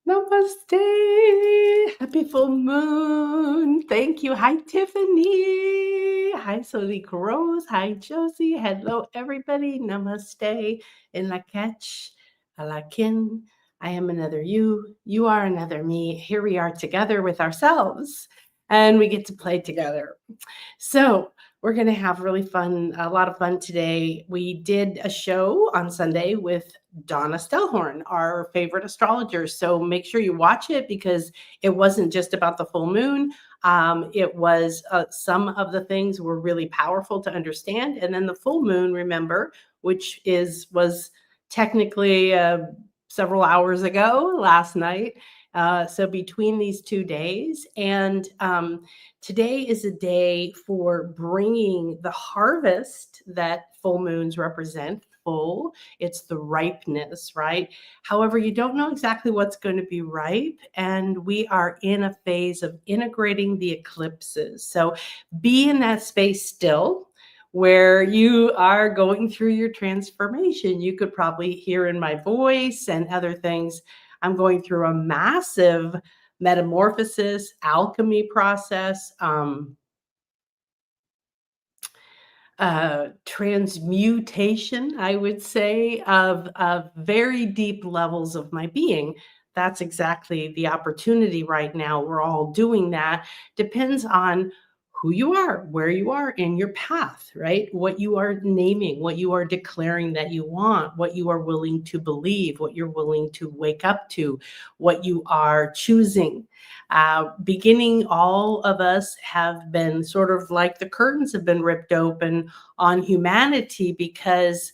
Namaste. Happy full moon. Thank you. Hi, Tiffany. Hi, Sonique Rose. Hi, Josie. Hello, everybody. Namaste. In la catch, alakin. I am another you. You are another me. Here we are together with ourselves, and we get to play together. So we're going to have a lot of fun today. We did a show on Sunday with Donna Stellhorn, our favorite astrologer. So make sure you watch it because it wasn't just about the full moon. It was some of the things were really powerful to understand. And then the full moon, remember, which was technically several hours ago last night. So between these 2 days, and today is a day for bringing the harvest that full moons represent. Full, it's the ripeness, right? However, you don't know exactly what's going to be ripe, and we are in a phase of integrating the eclipses. So be in that space still where you are going through your transformation. You could probably hear in my voice and other things, I'm going through a massive metamorphosis, alchemy process, transmutation, I would say, of very deep levels of my being. That's exactly the opportunity right now. We're all doing that. Depends on who you are, where you are in your path, right? What you are naming, what you are declaring that you want, what you are willing to believe, what you're willing to wake up to, what you are choosing. Beginning, all of us have been sort of like the curtains have been ripped open on humanity because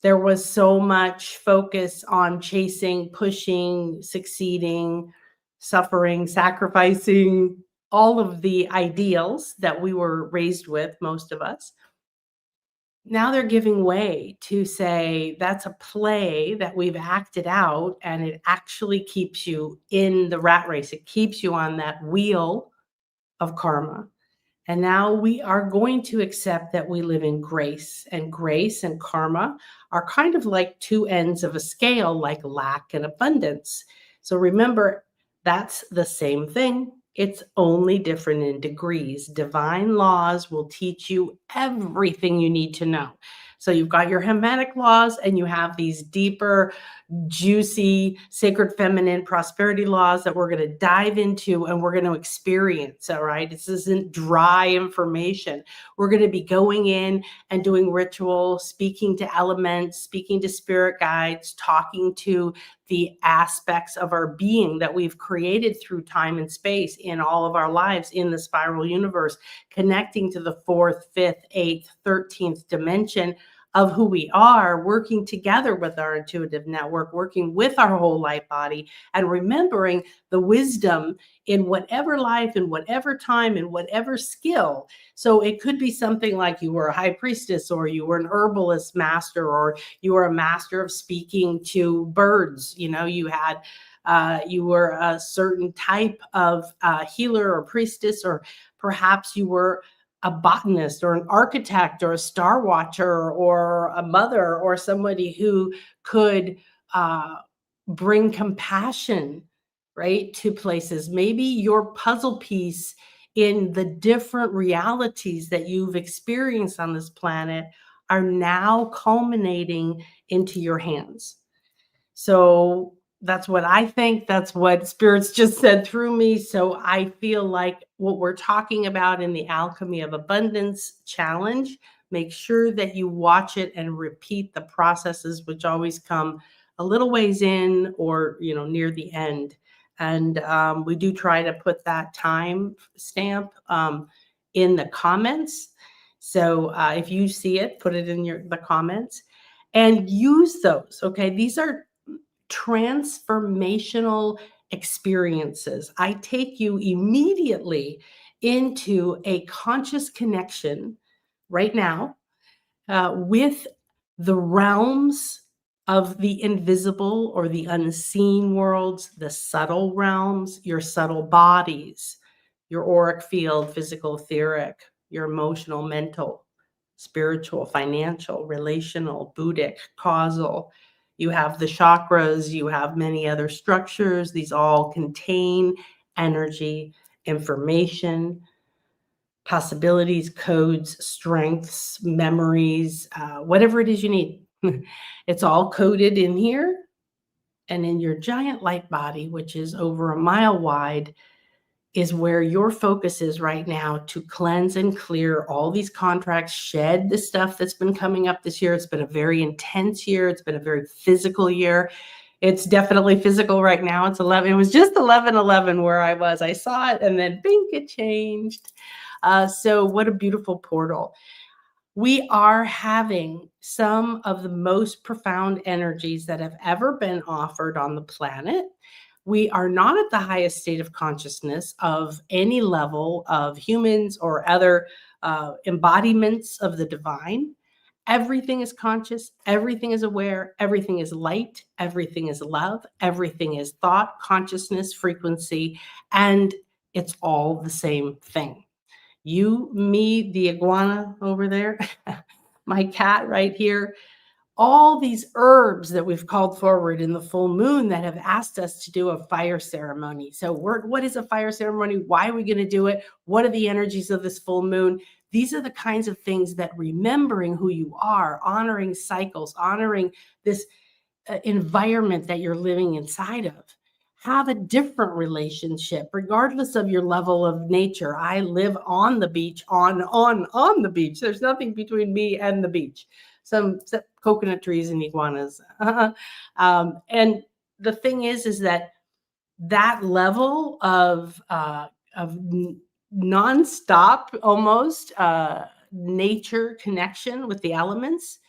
there was so much focus on chasing, pushing, succeeding, suffering, sacrificing, all of the ideals that we were raised with, most of us. Now they're giving way to say that's a play that we've acted out, and it actually keeps you in the rat race. It keeps you on that wheel of karma. And now we are going to accept that we live in grace, and grace and karma are kind of like two ends of a scale, like lack and abundance. So remember, that's the same thing. It's only different in degrees. Divine laws will teach you everything you need to know. So you've got your Hermetic laws, and you have these deeper, juicy, sacred feminine prosperity laws that we're going to dive into and we're going to experience. All right. This isn't dry information. We're going to be going in and doing ritual, speaking to elements, speaking to spirit guides, talking to the aspects of our being that we've created through time and space in all of our lives in the spiral universe, connecting to the 4th, 5th, 8th, 13th dimension of who we are, working together with our intuitive network, working with our whole light body, and remembering the wisdom in whatever life, in whatever time, in whatever skill. So it could be something like you were a high priestess, or you were an herbalist master, or you were a master of speaking to birds. You were a certain type of healer or priestess, or perhaps you were a botanist or an architect or a star watcher or a mother or somebody who could bring compassion, right, to places. Maybe your puzzle piece in the different realities that you've experienced on this planet are now culminating into your hands. So that's what I think. That's what spirits just said through me. So I feel like what we're talking about in the Alchemy of Abundance challenge, make sure that you watch it and repeat the processes, which always come a little ways in, or near the end. And we do try to put that time stamp in the comments. So if you see it, put it in the comments and use those. Okay, these are transformational experiences. I take you immediately into a conscious connection right now with the realms of the invisible or the unseen worlds, the subtle realms, your subtle bodies, your auric field, physical, etheric, your emotional, mental, spiritual, financial, relational, Buddhic, causal, You have the chakras, you have many other structures. These all contain energy, information, possibilities, codes, strengths, memories, whatever it is you need. It's all coded in here and in your giant light body, which is over a mile wide, is where your focus is right now to cleanse and clear all these contracts, shed the stuff that's been coming up this year. It's been a very intense year. It's been a very physical year. It's definitely physical right now. It's 11. It was just 11:11 where I was. I saw it and then bink, it changed. So what a beautiful portal. We are having some of the most profound energies that have ever been offered on the planet. We are not at the highest state of consciousness of any level of humans or other embodiments of the divine. Everything is conscious, everything is aware, everything is light, everything is love, everything is thought, consciousness, frequency, and it's all the same thing. You, me, the iguana over there, my cat right here, all these herbs that we've called forward in the full moon that have asked us to do a fire ceremony. So what is a fire ceremony? Why are we going to do it? What are the energies of this full moon? These are the kinds of things that remembering who you are, honoring cycles, honoring this environment that you're living inside of. Have a different relationship, regardless of your level of nature. I live on the beach, on the beach. There's nothing between me and the beach. Some coconut trees and iguanas. And the thing is that level of nonstop, almost nature connection with the elements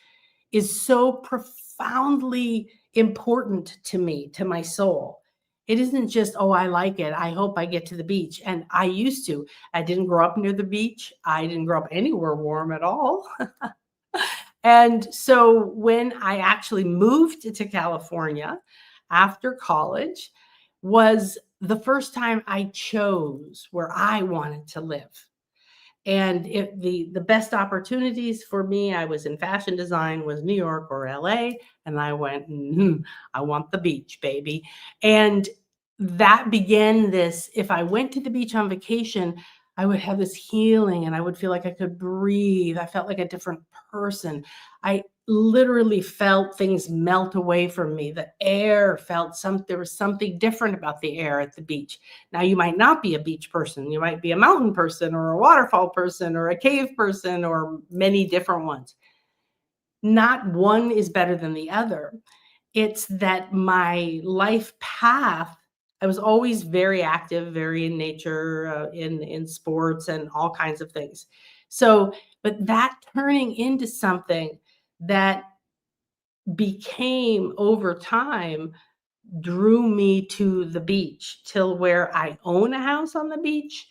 is so profoundly important to me, to my soul. It isn't just, oh, I like it. I hope I get to the beach. And I used to. I didn't grow up near the beach. I didn't grow up anywhere warm at all. And so when I actually moved to California after college was the first time I chose where I wanted to live. And the best opportunities for me, I was in fashion design, was New York or LA. And I went, I want the beach, baby. And that began this. If I went to the beach on vacation, I would have this healing and I would feel like I could breathe. I felt like a different person. I literally felt things melt away from me. The air there was something different about the air at the beach. Now, you might not be a beach person. You might be a mountain person or a waterfall person or a cave person or many different ones. Not one is better than the other. It's that my life path, I was always very active, very in nature, in sports and all kinds of things. So, but that turning into something that became over time drew me to the beach till where I own a house on the beach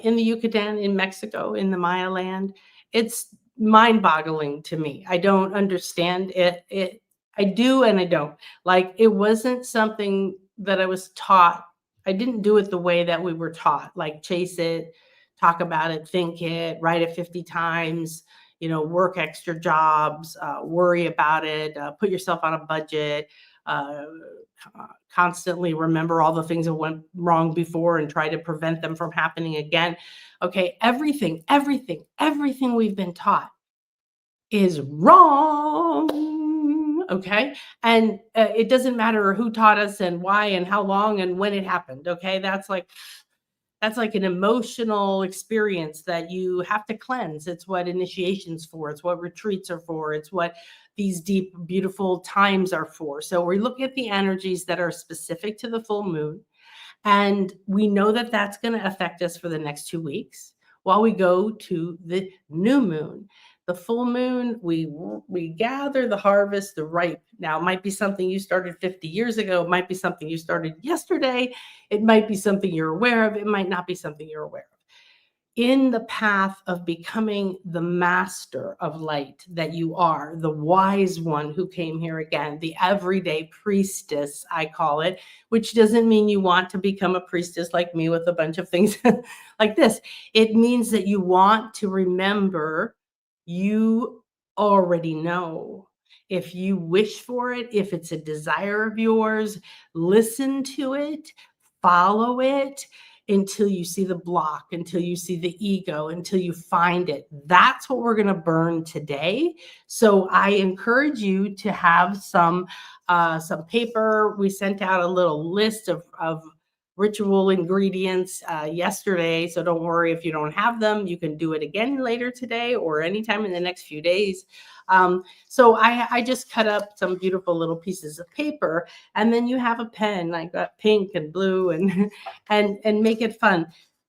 in the Yucatan in Mexico in the Maya land. It's mind-boggling to me. I don't understand it. I do and I don't. Like, it wasn't something that I was taught. I didn't do it the way that we were taught, like chase it, talk about it, think it, write it 50 times, work extra jobs, worry about it, put yourself on a budget, uh, constantly remember all the things that went wrong before and try to prevent them from happening again. Okay, everything we've been taught is wrong. Okay, and it doesn't matter who taught us and why and how long and when it happened. Okay, that's like an emotional experience that you have to cleanse. It's what initiation's for. It's what retreats are for. It's what these deep, beautiful times are for. So we look at the energies that are specific to the full moon, and we know that that's going to affect us for the next 2 weeks while we go to the new moon. The full moon, we gather the harvest, the ripe. Now, it might be something you started 50 years ago. It might be something you started yesterday. It might be something you're aware of. It might not be something you're aware of. In the path of becoming the master of light that you are, the wise one who came here again, the everyday priestess, I call it, which doesn't mean you want to become a priestess like me with a bunch of things like this. It means that you want to remember you already know. If you wish for it, if it's a desire of yours, listen to it, follow it until you see the block, until you see the ego, until you find it. That's what we're going to burn today. So I encourage you to have some paper. We sent out a little list of ritual ingredients yesterday. So don't worry if you don't have them. You can do it again later today or anytime in the next few days. So I just cut up some beautiful little pieces of paper, and then you have a pen. I got pink and blue and and make it fun.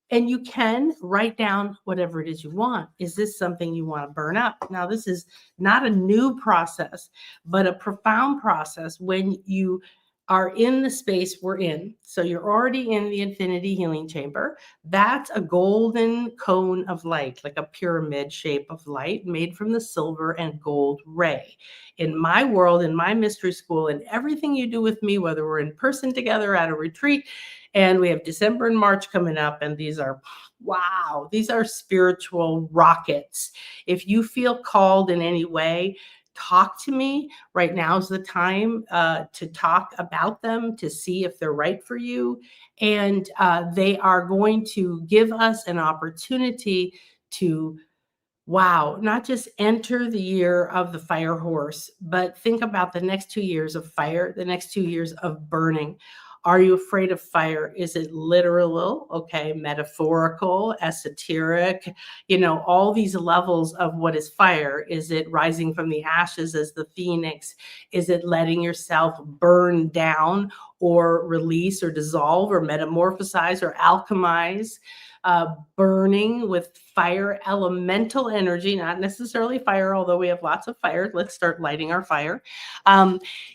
And you can write down whatever it is you want. Is this something you want to burn up? Now, this is not a new process, but a profound process when you are in the space we're in. So you're already in the infinity healing chamber. That's a golden cone of light, like a pyramid shape of light made from the silver and gold ray. In my world, in my mystery school, and everything you do with me, whether we're in person together at a retreat, and we have December and March coming up, and these are, wow, these are spiritual rockets. If you feel called in any way, talk to me. Right now is the time to talk about them, to see if they're right for you. And they are going to give us an opportunity to, wow, not just enter the year of the fire horse, but think about the next 2 years of fire, the next 2 years of burning. Are you afraid of fire? Is it literal? Okay, metaphorical, esoteric, all these levels of what is fire. Is it rising from the ashes as the phoenix? Is it letting yourself burn down or release or dissolve or metamorphosize or alchemize? Burning with fire elemental energy, not necessarily fire, although we have lots of fire. Let's start lighting our fire.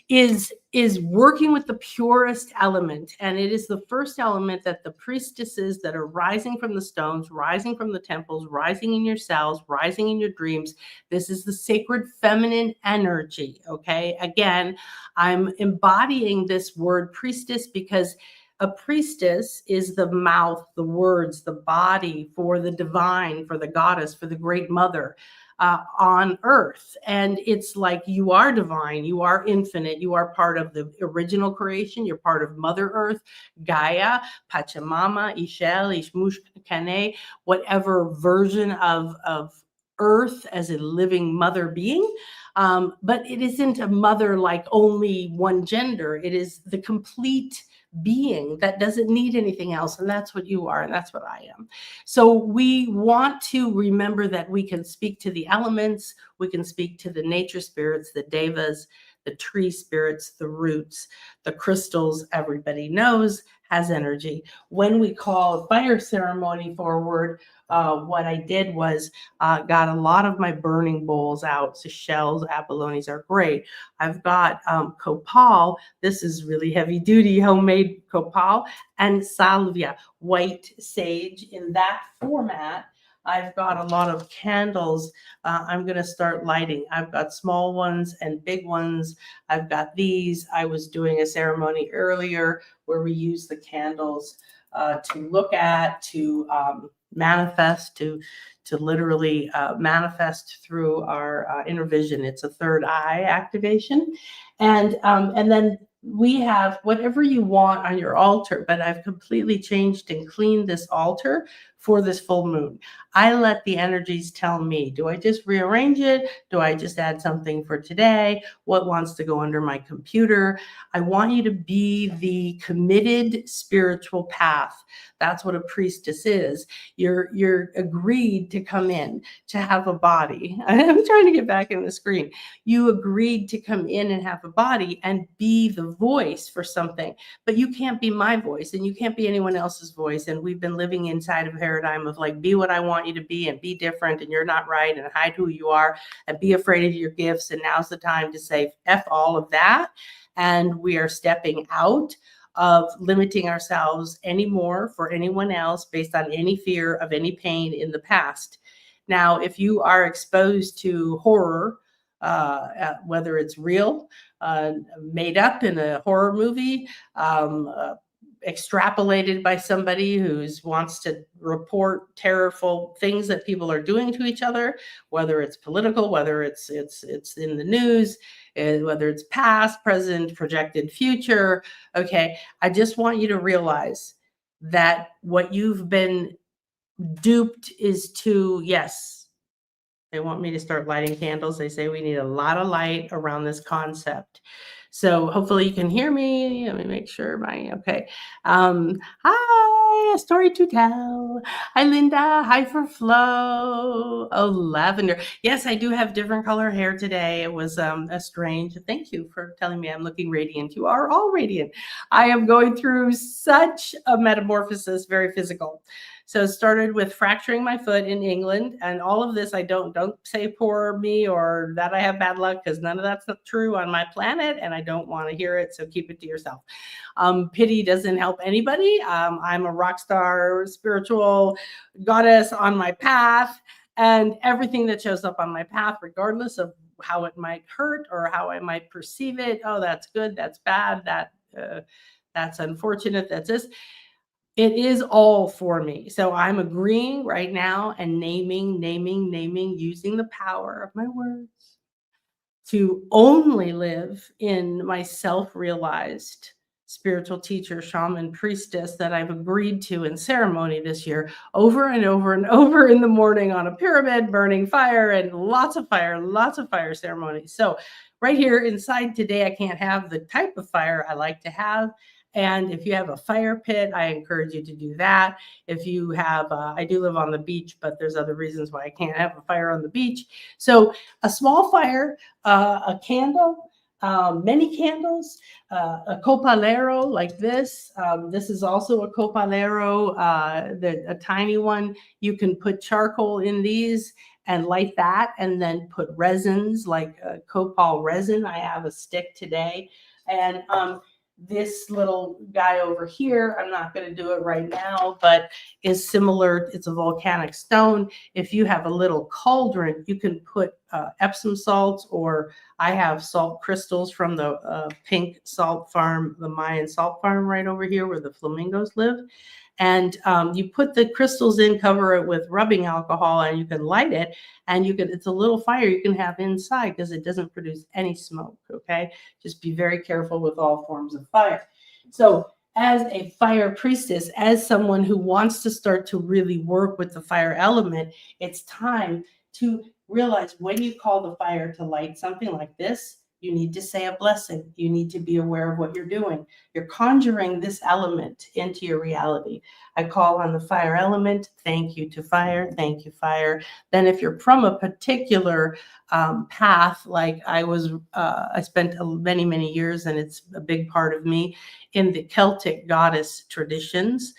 Is working with the purest element. And it is the first element that the priestesses that are rising from the stones, rising from the temples, rising in your cells, rising in your dreams. This is the sacred feminine energy. Okay. Again, I'm embodying this word priestess because a priestess is the mouth, the words, the body for the divine, for the goddess, for the great mother on earth. And it's like you are divine, you are infinite, you are part of the original creation, you're part of Mother Earth, Gaia, Pachamama, Ishel, Ishmush, Kane, whatever version of Earth as a living mother being. But it isn't a mother like only one gender. It is the complete being that doesn't need anything else. And that's what you are. And that's what I am. So we want to remember that we can speak to the elements. We can speak to the nature spirits, the devas, the tree spirits, the roots, the crystals. Everybody knows has energy. When we call a fire ceremony forward, what I did was got a lot of my burning bowls out. So shells, abalones are great. I've got copal. This is really heavy duty homemade copal, and salvia, white sage. In that format, I've got a lot of candles I'm going to start lighting. I've got small ones and big ones. I've got these. I was doing a ceremony earlier where we use the candles to look at, to manifest, to literally manifest through our inner vision. It's a third eye activation. And then we have whatever you want on your altar, but I've completely changed and cleaned this altar for this full moon. I let the energies tell me, do I just rearrange it? Do I just add something for today? What wants to go under my computer? I want you to be the committed spiritual path. That's what a priestess is. You're agreed to come in, to have a body. I'm trying to get back in the screen. You agreed to come in and have a body and be the voice for something, but you can't be my voice and you can't be anyone else's voice. And we've been living inside of a paradigm of like, be what I want you to be and be different and you're not right and hide who you are and be afraid of your gifts. And now's the time to say F all of that. And we are stepping out of limiting ourselves anymore for anyone else based on any fear of any pain in the past. Now, if you are exposed to horror, whether it's real, made up in a horror movie, extrapolated by somebody who wants to report terrible things that people are doing to each other, whether it's political, whether it's in the news, whether it's past, present, projected future. Okay. I just want you to realize that what you've been duped is to, yes, they want me to start lighting candles. They say we need a lot of light around this concept. So hopefully you can hear me. Let me make sure okay. Hi, a story to tell. Hi, Linda. Hi for Flo. Oh, lavender. Yes, I do have different color hair today. It was a strange. Thank you for telling me I'm looking radiant. You are all radiant. I am going through such a metamorphosis, very physical. So it started with fracturing my foot in England, and all of this, I don't say poor me or that I have bad luck, because none of that's true on my planet, and I don't want to hear it. So keep it to yourself. Pity doesn't help anybody. I'm a rock star, spiritual goddess on my path, and everything that shows up on my path, regardless of how it might hurt or how I might perceive it. Oh, that's good. That's bad. That's unfortunate. That's this. It is all for me. So I'm agreeing right now and naming, using the power of my words to only live in my self-realized spiritual teacher, shaman, priestess that I've agreed to in ceremony this year, over and over and over in the morning on a pyramid, burning fire and lots of fire ceremonies. So right here inside today, I can't have the type of fire I like to have. And if you have a fire pit, I encourage you to do that. If you have, I do live on the beach, but there's other reasons why I can't have a fire on the beach. So a small fire, a candle, many candles, a copalero like this. This is also a copalero, a tiny one. You can put charcoal in these and light that, and then put resins like copal resin. I have a stick today. And this little guy over here, I'm not going to do it right now, but is similar. It's a volcanic stone. If you have a little cauldron, you can put Epsom salts, or I have salt crystals from the pink salt farm, the Mayan salt farm right over here where the flamingos live. And you put the crystals in, cover it with rubbing alcohol, and you can light it. And it's a little fire you can have inside because it doesn't produce any smoke. Okay. Just be very careful with all forms of fire. So as a fire priestess, as someone who wants to start to really work with the fire element, it's time to realize when you call the fire to light something like this, you need to say a blessing. You need to be aware of what you're doing. You're conjuring this element into your reality. I call on the fire element. Thank you to fire. Thank you, fire. Then if you're from a particular path, like I spent many years, and it's a big part of me, in the Celtic goddess traditions,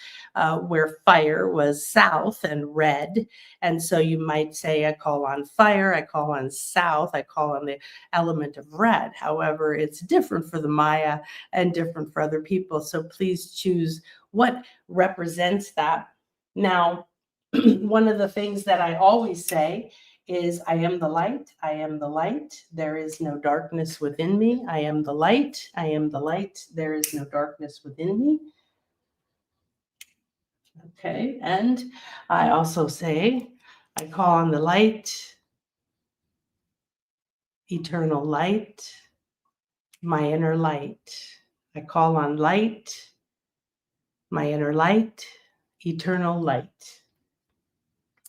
where fire was south and red. And so you might say, I call on fire, I call on south, I call on the element of red. However, it's different for the Maya and different for other people. So please choose what represents that. Now, one of the things that I always say is, I am the light. I am the light. There is no darkness within me. I am the light. I am the light. There is no darkness within me. Okay. And I also say, I call on the light, eternal light, my inner light. I call on light, my inner light, eternal light.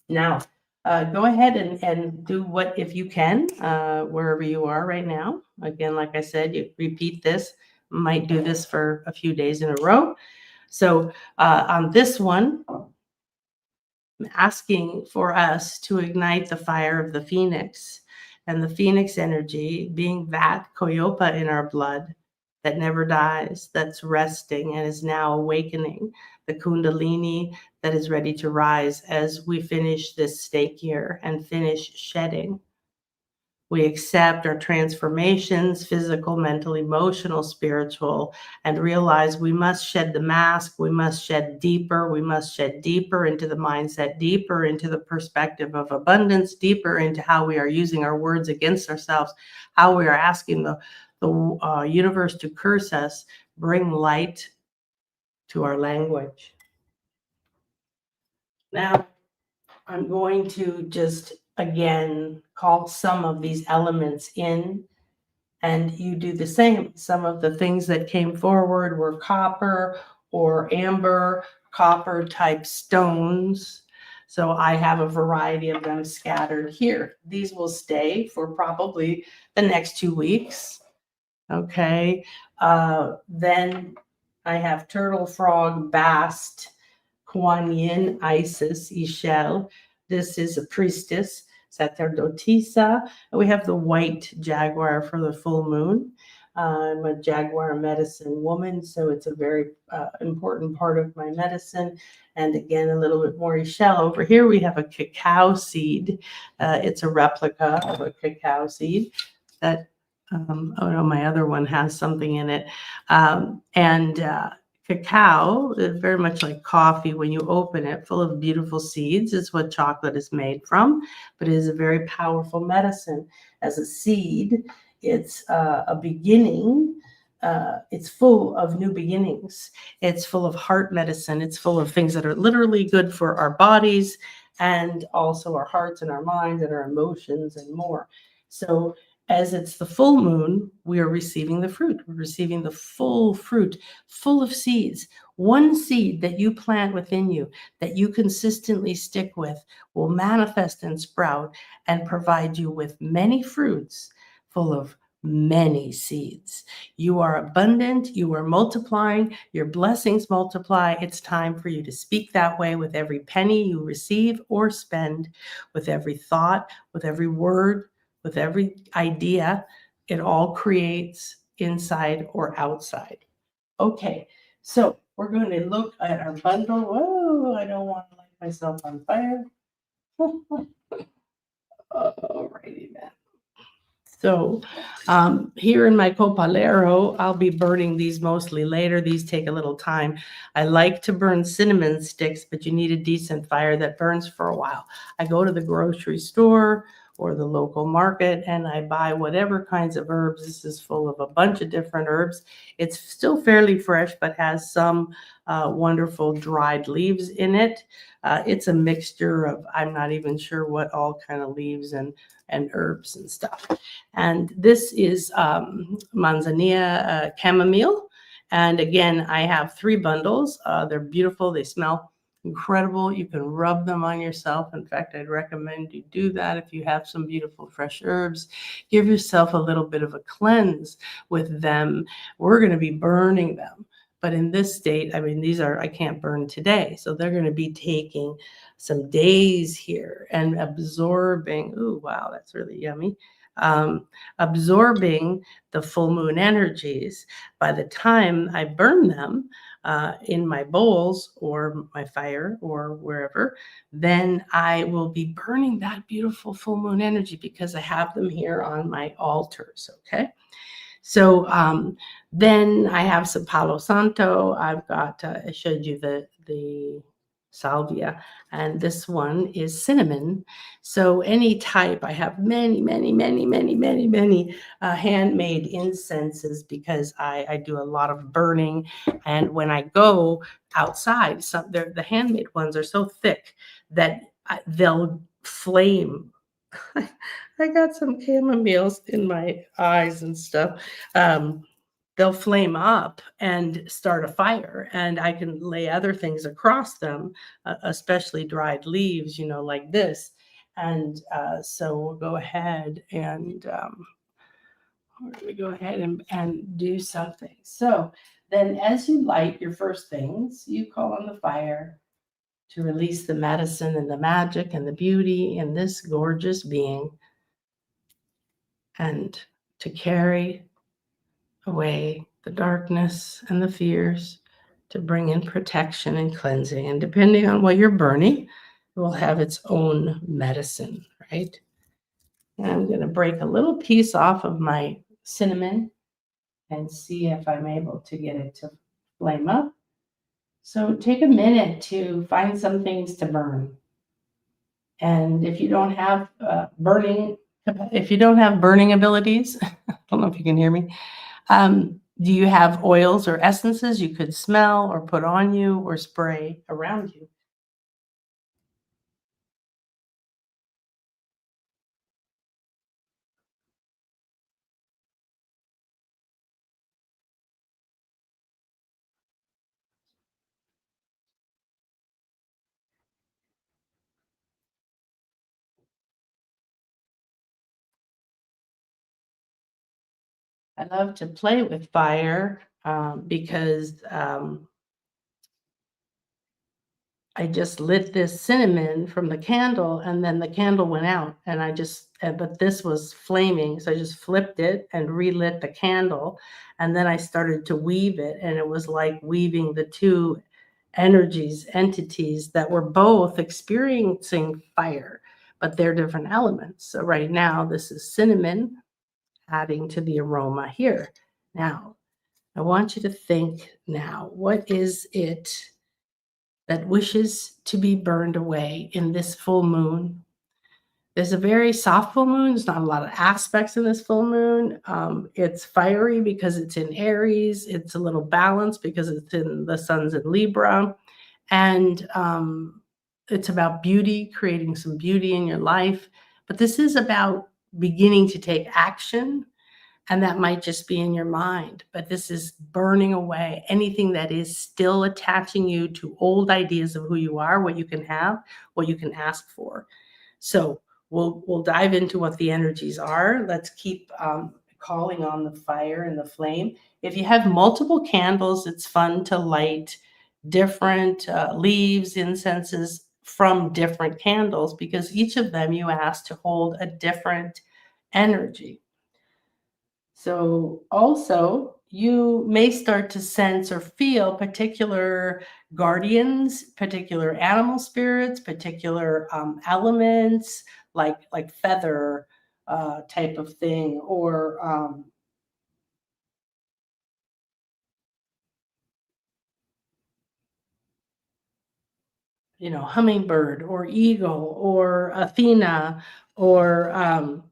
Now, go ahead and do what, if you can, wherever you are right now. Again, like I said, you repeat this, might do this for a few days in a row. So on this one, I'm asking for us to ignite the fire of the phoenix, and the phoenix energy being that coyopa in our blood that never dies, that's resting and is now awakening, the kundalini that is ready to rise as we finish this stake year and finish shedding. We accept our transformations, physical, mental, emotional, spiritual, and realize we must shed the mask. We must shed deeper. We must shed deeper into the mindset, deeper into the perspective of abundance, deeper into how we are using our words against ourselves, how we are asking the universe to curse us, bring light to our language. Now, I'm going to just again call some of these elements in And you do the same. Some of the things that came forward were copper or amber, copper type stones. So I have a variety of them scattered here. These will stay for probably the next 2 weeks. Okay. Then I have turtle, frog, bast, Kuan Yin, Isis, Ishel. This is a priestess, sacerdotisa. And we have the white jaguar for the full moon. I'm a jaguar medicine woman, so it's a very important part of my medicine. And again, a little bit more Ishel. Over here, we have a cacao seed. It's a replica of a cacao seed that oh no, my other one has something in it. Cacao is very much like coffee. When you open it, full of beautiful seeds, is what chocolate is made from, but it is a very powerful medicine. As a seed, it's a beginning. It's full of new beginnings. It's full of heart medicine. It's full of things that are literally good for our bodies and also our hearts and our minds and our emotions and more. So as it's the full moon, we are receiving the fruit. We're receiving the full fruit, full of seeds. One seed that you plant within you, that you consistently stick with, will manifest and sprout and provide you with many fruits full of many seeds. You are abundant. You are multiplying. Your blessings multiply. It's time for you to speak that way with every penny you receive or spend, with every thought, with every word, with every idea. It all creates inside or outside. Okay, so we're going to look at our bundle. Whoa, I don't want to light myself on fire. Alrighty then. So here in my copalero, I'll be burning these mostly later. These take a little time. I like to burn cinnamon sticks, but you need a decent fire that burns for a while. I go to the grocery store or the local market and I buy whatever kinds of herbs. This is full of a bunch of different herbs. It's still fairly fresh, but has some wonderful dried leaves in it. It's a mixture of, I'm not even sure what all kind of leaves and herbs and stuff. And this is manzanilla chamomile. And again, I have 3 bundles. They're beautiful. They smell incredible. You can rub them on yourself. In fact, I'd recommend you do that if you have some beautiful fresh herbs. Give yourself a little bit of a cleanse with them. We're going to be burning them. But in this state, I mean, these are, I can't burn today. So they're going to be taking some days here and absorbing. Ooh, wow, that's really yummy. Absorbing the full moon energies. By the time I burn them in my bowls or my fire or wherever, then I will be burning that beautiful full moon energy because I have them here on my altars. Okay. So then I have some Palo Santo. I've got, I showed you the salvia, and this one is cinnamon. So any type, I have many, many, many, many, many, many handmade incenses because I do a lot of burning. And when I go outside, the handmade ones are so thick that they'll flame. I got some chamomiles in my eyes and stuff. They'll flame up and start a fire, and I can lay other things across them, especially dried leaves, like this. And so we'll go ahead and we're going to go ahead and do something. So then as you light your first things, you call on the fire to release the medicine and the magic and the beauty in this gorgeous being, and to carry away the darkness and the fears, to bring in protection and cleansing. And depending on what you're burning, it will have its own medicine, right? And I'm going to break a little piece off of my cinnamon and see if I'm able to get it to flame up. So take a minute to find some things to burn. And if you don't have burning abilities, I don't know if you can hear me. Do you have oils or essences you could smell or put on you or spray around you? I love to play with fire because I just lit this cinnamon from the candle and then the candle went out and but this was flaming. So I just flipped it and relit the candle. And then I started to weave it. And it was like weaving the two entities that were both experiencing fire, but they're different elements. So right now, this is cinnamon adding to the aroma here. Now, I want you to think now, what is it that wishes to be burned away in this full moon? There's a very soft full moon. There's not a lot of aspects in this full moon. It's fiery because it's in Aries. It's a little balanced because it's in the sun's in Libra. And it's about beauty, creating some beauty in your life. But this is about beginning to take action. And that might just be in your mind, but this is burning away anything that is still attaching you to old ideas of who you are, what you can have, what you can ask for. So we'll dive into what the energies are. Let's keep calling on the fire and the flame. If you have multiple candles, it's fun to light different leaves, incenses from different candles because each of them you ask to hold a different energy. So also, you may start to sense or feel particular guardians, particular animal spirits, particular elements, like feather type of thing, or hummingbird, or eagle, or Athena, or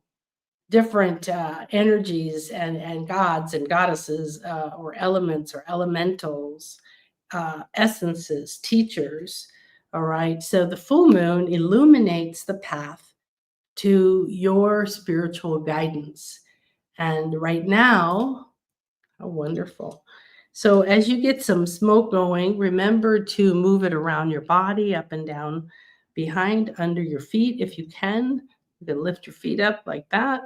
different energies and gods and goddesses or elements or elementals, essences, teachers. All right. So the full moon illuminates the path to your spiritual guidance. And right now, how wonderful. So as you get some smoke going, remember to move it around your body, up and down, behind, under your feet if you can. You can lift your feet up like that.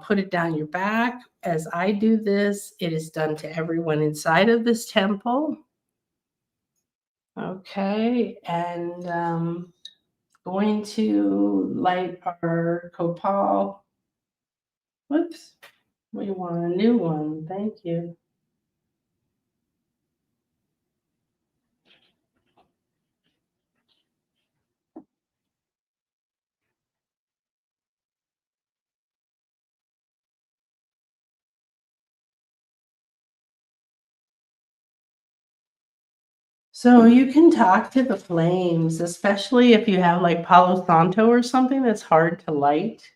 Put it down your back. As I do this, it is done to everyone inside of this temple. Okay, and going to light our copal. Whoops, we want a new one. Thank you. So you can talk to the flames, especially if you have like Palo Santo or something that's hard to light.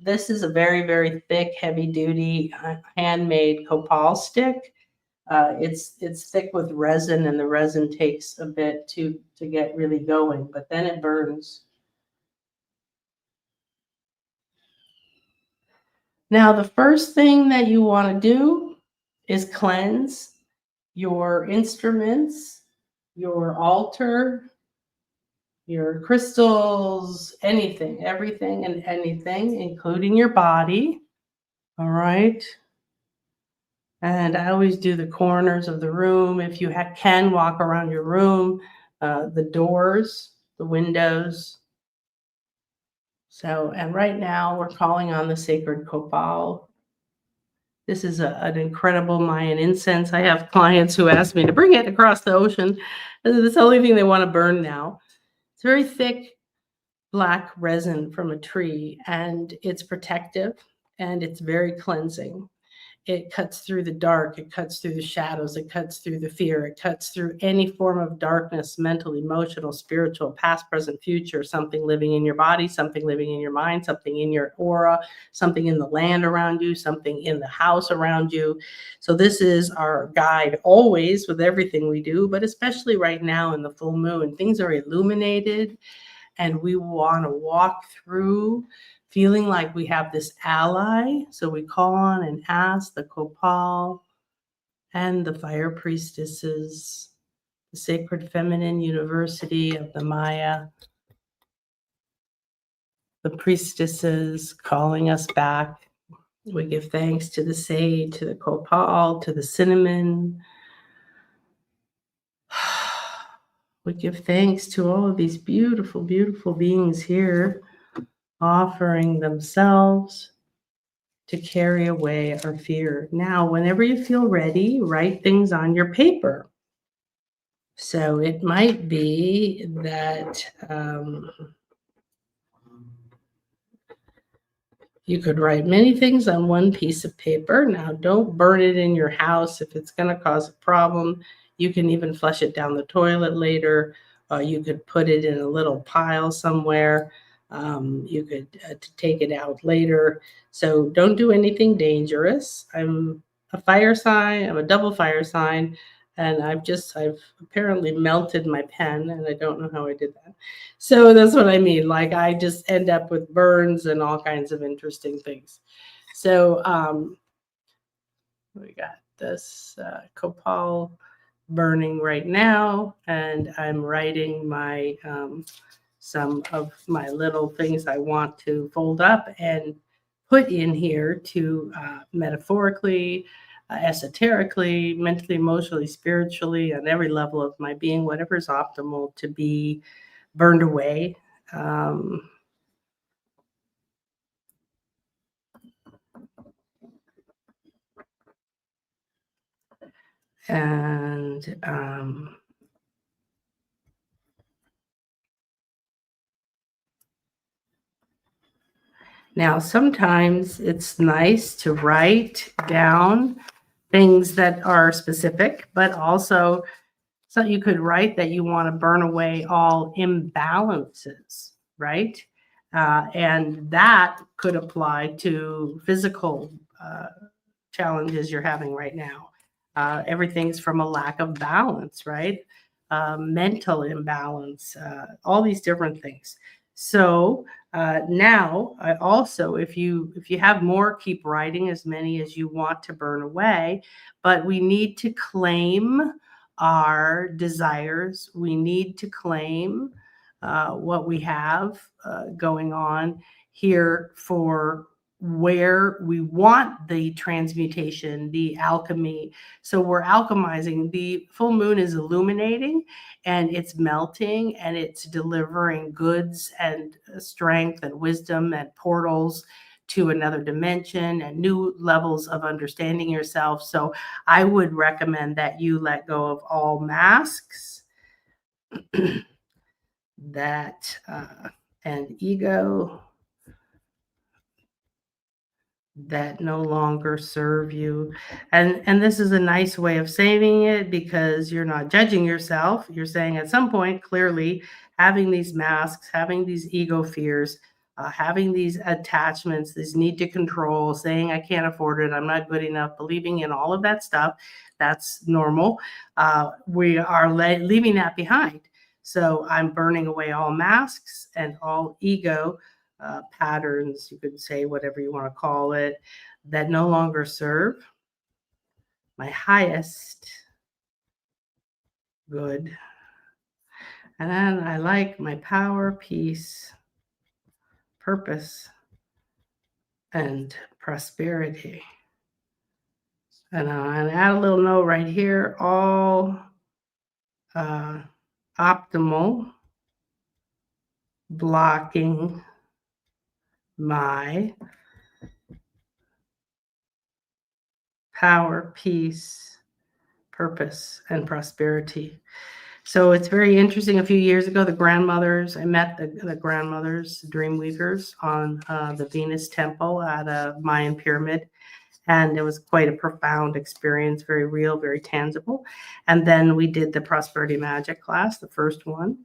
This is a very, very thick, heavy duty handmade copal stick. It's thick with resin, and the resin takes a bit to get really going, but then it burns. Now, the first thing that you want to do is cleanse your instruments, your altar, your crystals, anything, everything and anything, including your body. All right. And I always do the corners of the room. If you can walk around your room, the doors, the windows. So, and right now we're calling on the sacred copal. This is an incredible Mayan incense. I have clients who ask me to bring it across the ocean. It's the only thing they want to burn now. It's very thick, black resin from a tree, and it's protective and it's very cleansing. It cuts through the dark, it cuts through the shadows, it cuts through the fear, it cuts through any form of darkness, mental, emotional, spiritual, past, present, future, something living in your body, something living in your mind, something in your aura, something in the land around you, something in the house around you. So this is our guide always with everything we do, but especially right now in the full moon, things are illuminated and we want to walk through feeling like we have this ally. So we call on and ask the copal and the fire priestesses, the sacred feminine university of the Maya, the priestesses calling us back We give thanks to the sage, to the copal, to the cinnamon. We give thanks to all of these beautiful, beautiful beings here, offering themselves to carry away our fear. Now, whenever you feel ready, write things on your paper. So it might be that you could write many things on one piece of paper. Now, don't burn it in your house if it's going to cause a problem. You can even flush it down the toilet later. You could put it in a little pile somewhere. You could take it out later. So don't do anything dangerous. I'm a fire sign. I'm a double fire sign. And I've apparently melted my pen, and I don't know how I did that. So that's what I mean. Like, I just end up with burns and all kinds of interesting things. So we got this copal burning right now, and I'm writing my some of my little things I want to fold up and put in here to metaphorically, esoterically, mentally, emotionally, spiritually, on every level of my being, whatever is optimal to be burned away. And now sometimes it's nice to write down things that are specific, but also so you could write that you want to burn away all imbalances, right? And that could apply to physical challenges you're having right now. Everything's from a lack of balance, right? Mental imbalance, all these different things. So now, also, if you have more, keep writing as many as you want to burn away. But we need to claim our desires. We need to claim what we have going on here for where we want the transmutation, the alchemy. So we're alchemizing. The full moon is illuminating, and it's melting, and it's delivering goods and strength and wisdom and portals to another dimension and new levels of understanding yourself. So I would recommend that you let go of all masks that and ego that no longer serve you. And this is a nice way of saying it, because you're not judging yourself. You're saying at some point, clearly, having these masks, having these ego fears, having these attachments, this need to control, saying I can't afford it, I'm not good enough, believing in all of that stuff, that's normal. We are leaving that behind. So I'm burning away all masks and all ego patterns, you could say whatever you want to call it, that no longer serve my highest good. And then I like my power, peace, purpose, and prosperity. And I'll add a little note right here, all optimal blocking my power, peace, purpose, and prosperity. So it's very interesting. A few years ago, I met the grandmothers, dream weavers, on the Venus temple at a Mayan pyramid. And it was quite a profound experience, very real, very tangible. And then we did the prosperity magic class, the first one.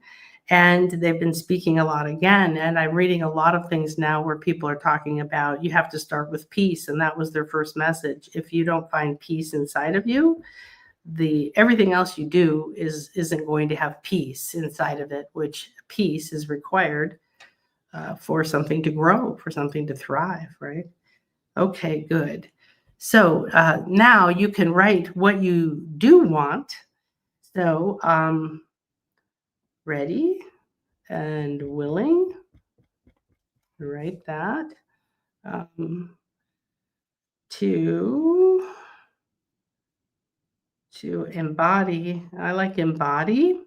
And they've been speaking a lot again. And I'm reading a lot of things now where people are talking about you have to start with peace. And that was their first message. If you don't find peace inside of you, everything else you do isn't going to have peace inside of it, which peace is required for something to grow, for something to thrive, right? Okay, good. So now you can write what you do want. So ready and willing, write that. to embody. I like embody.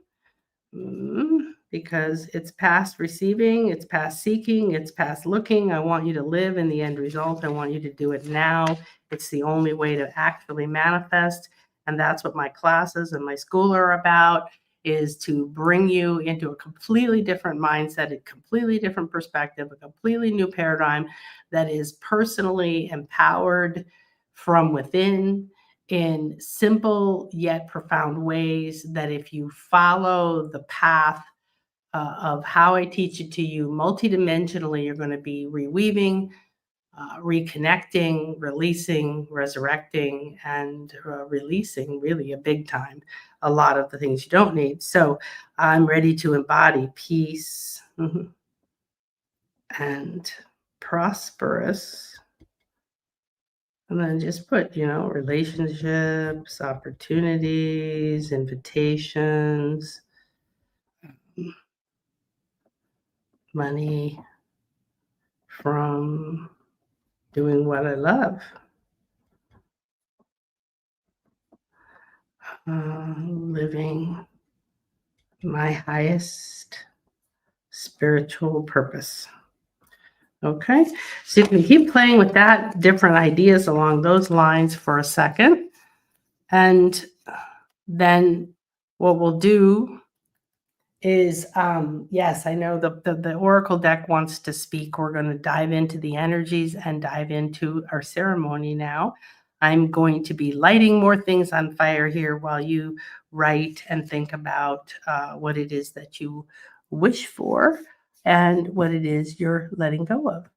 Because it's past receiving, it's past seeking, it's past looking. I want you to live in the end result. I want you to do it now. It's the only way to actually manifest. And that's what my classes and my school are about, is to bring you into a completely different mindset, a completely different perspective, a completely new paradigm that is personally empowered from within, in simple yet profound ways, that if you follow the path of how I teach it to you multidimensionally, you're going to be reweaving, reconnecting, releasing, resurrecting, and releasing really a big time a lot of the things you don't need. So I'm ready to embody peace and prosperous. And then just put, relationships, opportunities, invitations, money from doing what I love, living my highest spiritual purpose. Okay, so you can keep playing with that, different ideas along those lines for a second. And then what we'll do is, yes, I know the Oracle deck wants to speak. We're going to dive into the energies and dive into our ceremony now. I'm going to be lighting more things on fire here while you write and think about what it is that you wish for and what it is you're letting go of.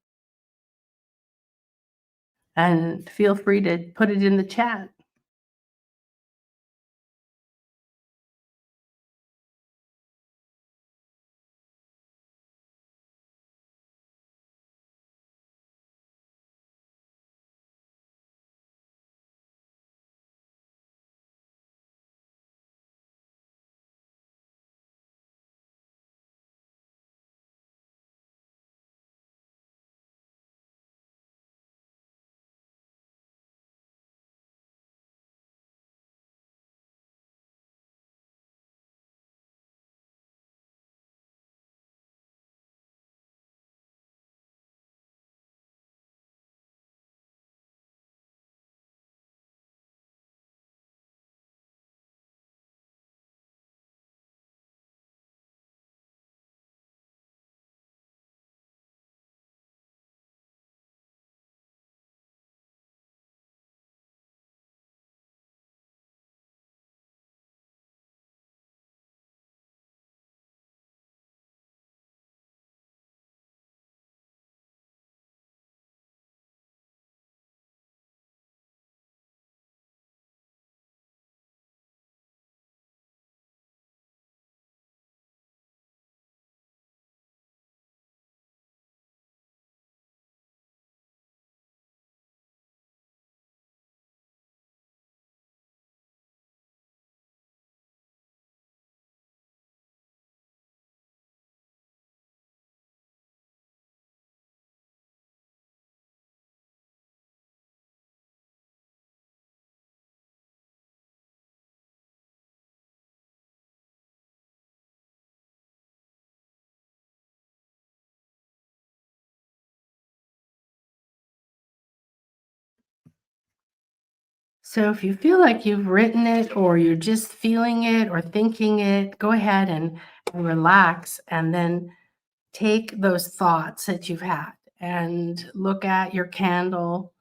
And feel free to put it in the chat. So if you feel like you've written it, or you're just feeling it or thinking it, go ahead and relax, and then take those thoughts that you've had and look at your candle.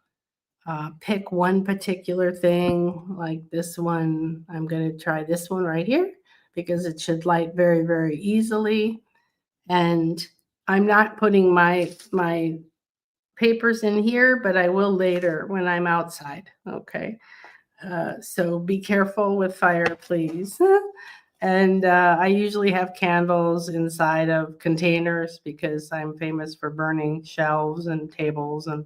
Pick one particular thing, like this one. I'm going to try this one right here because it should light very, very easily. And I'm not putting my papers in here, but I will later when I'm outside. Okay. So be careful with fire, please. And I usually have candles inside of containers because I'm famous for burning shelves and tables and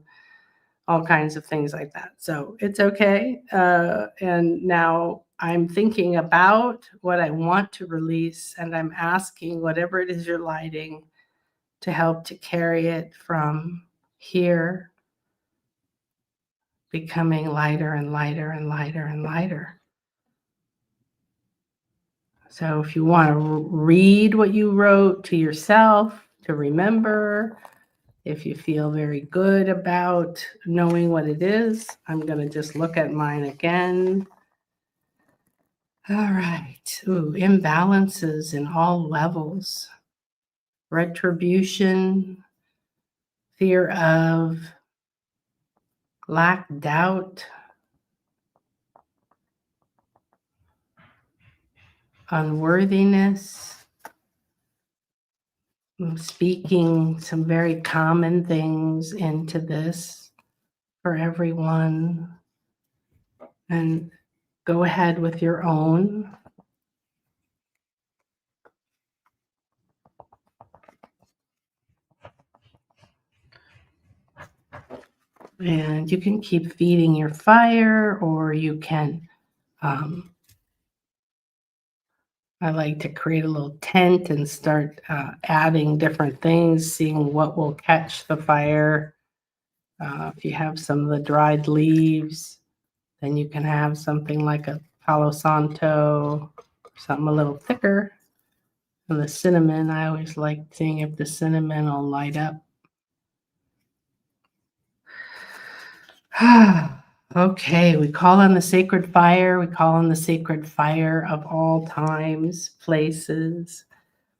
all kinds of things like that. So it's okay. And now I'm thinking about what I want to release, and I'm asking whatever it is you're lighting to help to carry it from here becoming lighter and lighter and lighter and lighter. So if you want to read what you wrote to yourself to remember, if you feel very good about knowing what it is, I'm going to just look at mine again. All right. Ooh, imbalances in all levels. Retribution, fear of, lack, doubt, unworthiness. I'm speaking some very common things into this for everyone. And go ahead with your own. And you can keep feeding your fire, or you can, I like to create a little tent and start adding different things, seeing what will catch the fire. If you have some of the dried leaves, then you can have something like a Palo Santo, something a little thicker. And the cinnamon, I always like seeing if the cinnamon will light up. Okay, we call on the sacred fire. We call on the sacred fire of all times, places.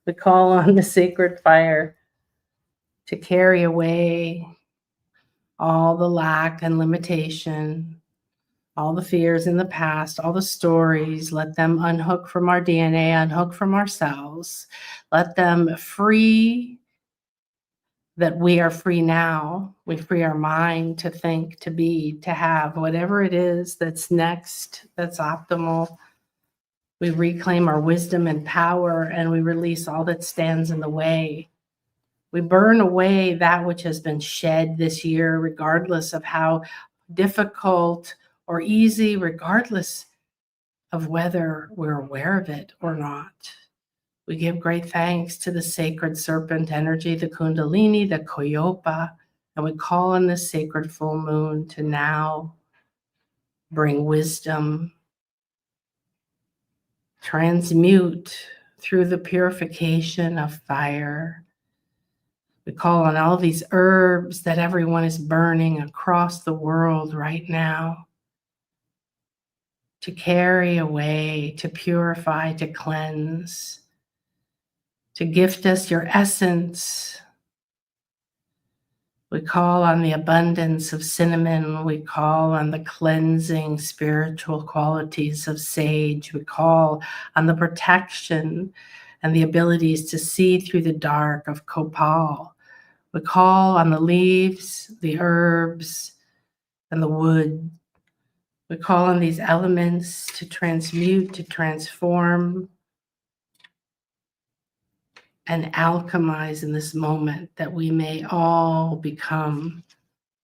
We call on the sacred fire to carry away all the lack and limitation, all the fears in the past, all the stories. Let them unhook from our DNA, unhook from our cells. Let them free, that we are free now. We free our mind to think, to be, to have whatever it is that's next, that's optimal. We reclaim our wisdom and power, and we release all that stands in the way. We burn away that which has been shed this year, regardless of how difficult or easy, regardless of whether we're aware of it or not. We give great thanks to the sacred serpent energy, the Kundalini, the Koyopa, and we call on this sacred full moon to now bring wisdom, transmute through the purification of fire. We call on all these herbs that everyone is burning across the world right now to carry away, to purify, to cleanse, to gift us your essence. We call on the abundance of cinnamon. We call on the cleansing spiritual qualities of sage. We call on the protection and the abilities to see through the dark of copal. We call on the leaves, the herbs, and the wood. We call on these elements to transmute, to transform, and alchemize in this moment, that we may all become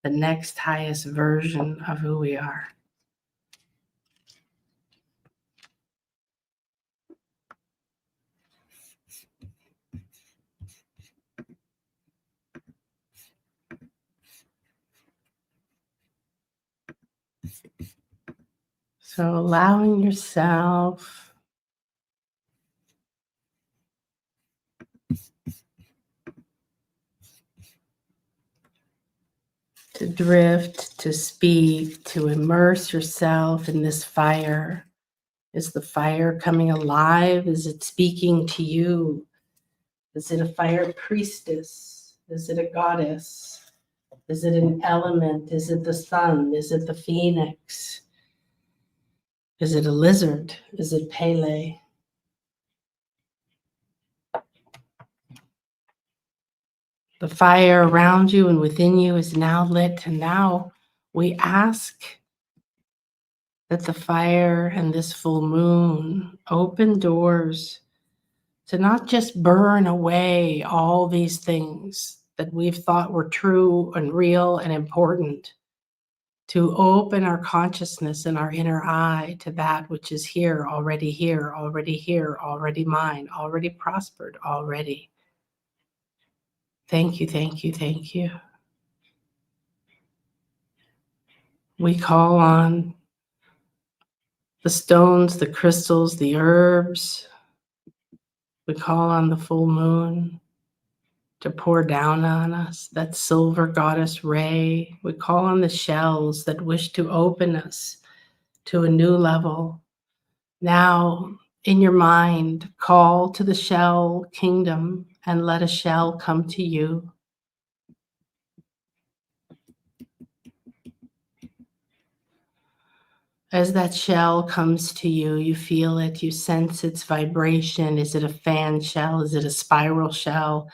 the next highest version of who we are. So allowing yourself to drift, to speak, to immerse yourself in this fire. Is the fire coming alive? Is it speaking to you? Is it a fire priestess? Is it a goddess? Is it an element? Is it the sun? Is it the phoenix? Is it a lizard? Is it Pele? The fire around you and within you is now lit, and now we ask that the fire and this full moon open doors to not just burn away all these things that we've thought were true and real and important, to open our consciousness and our inner eye to that which is here, already here, already here, already mine, already prospered, already. Thank you, thank you, thank you. We call on the stones, the crystals, the herbs. We call on the full moon to pour down on us, that silver goddess ray. We call on the shells that wish to open us to a new level. Now, in your mind, call to the shell kingdom and let a shell come to you. As that shell comes to you, you feel it, you sense its vibration. Is it a fan shell? Is it a spiral shell?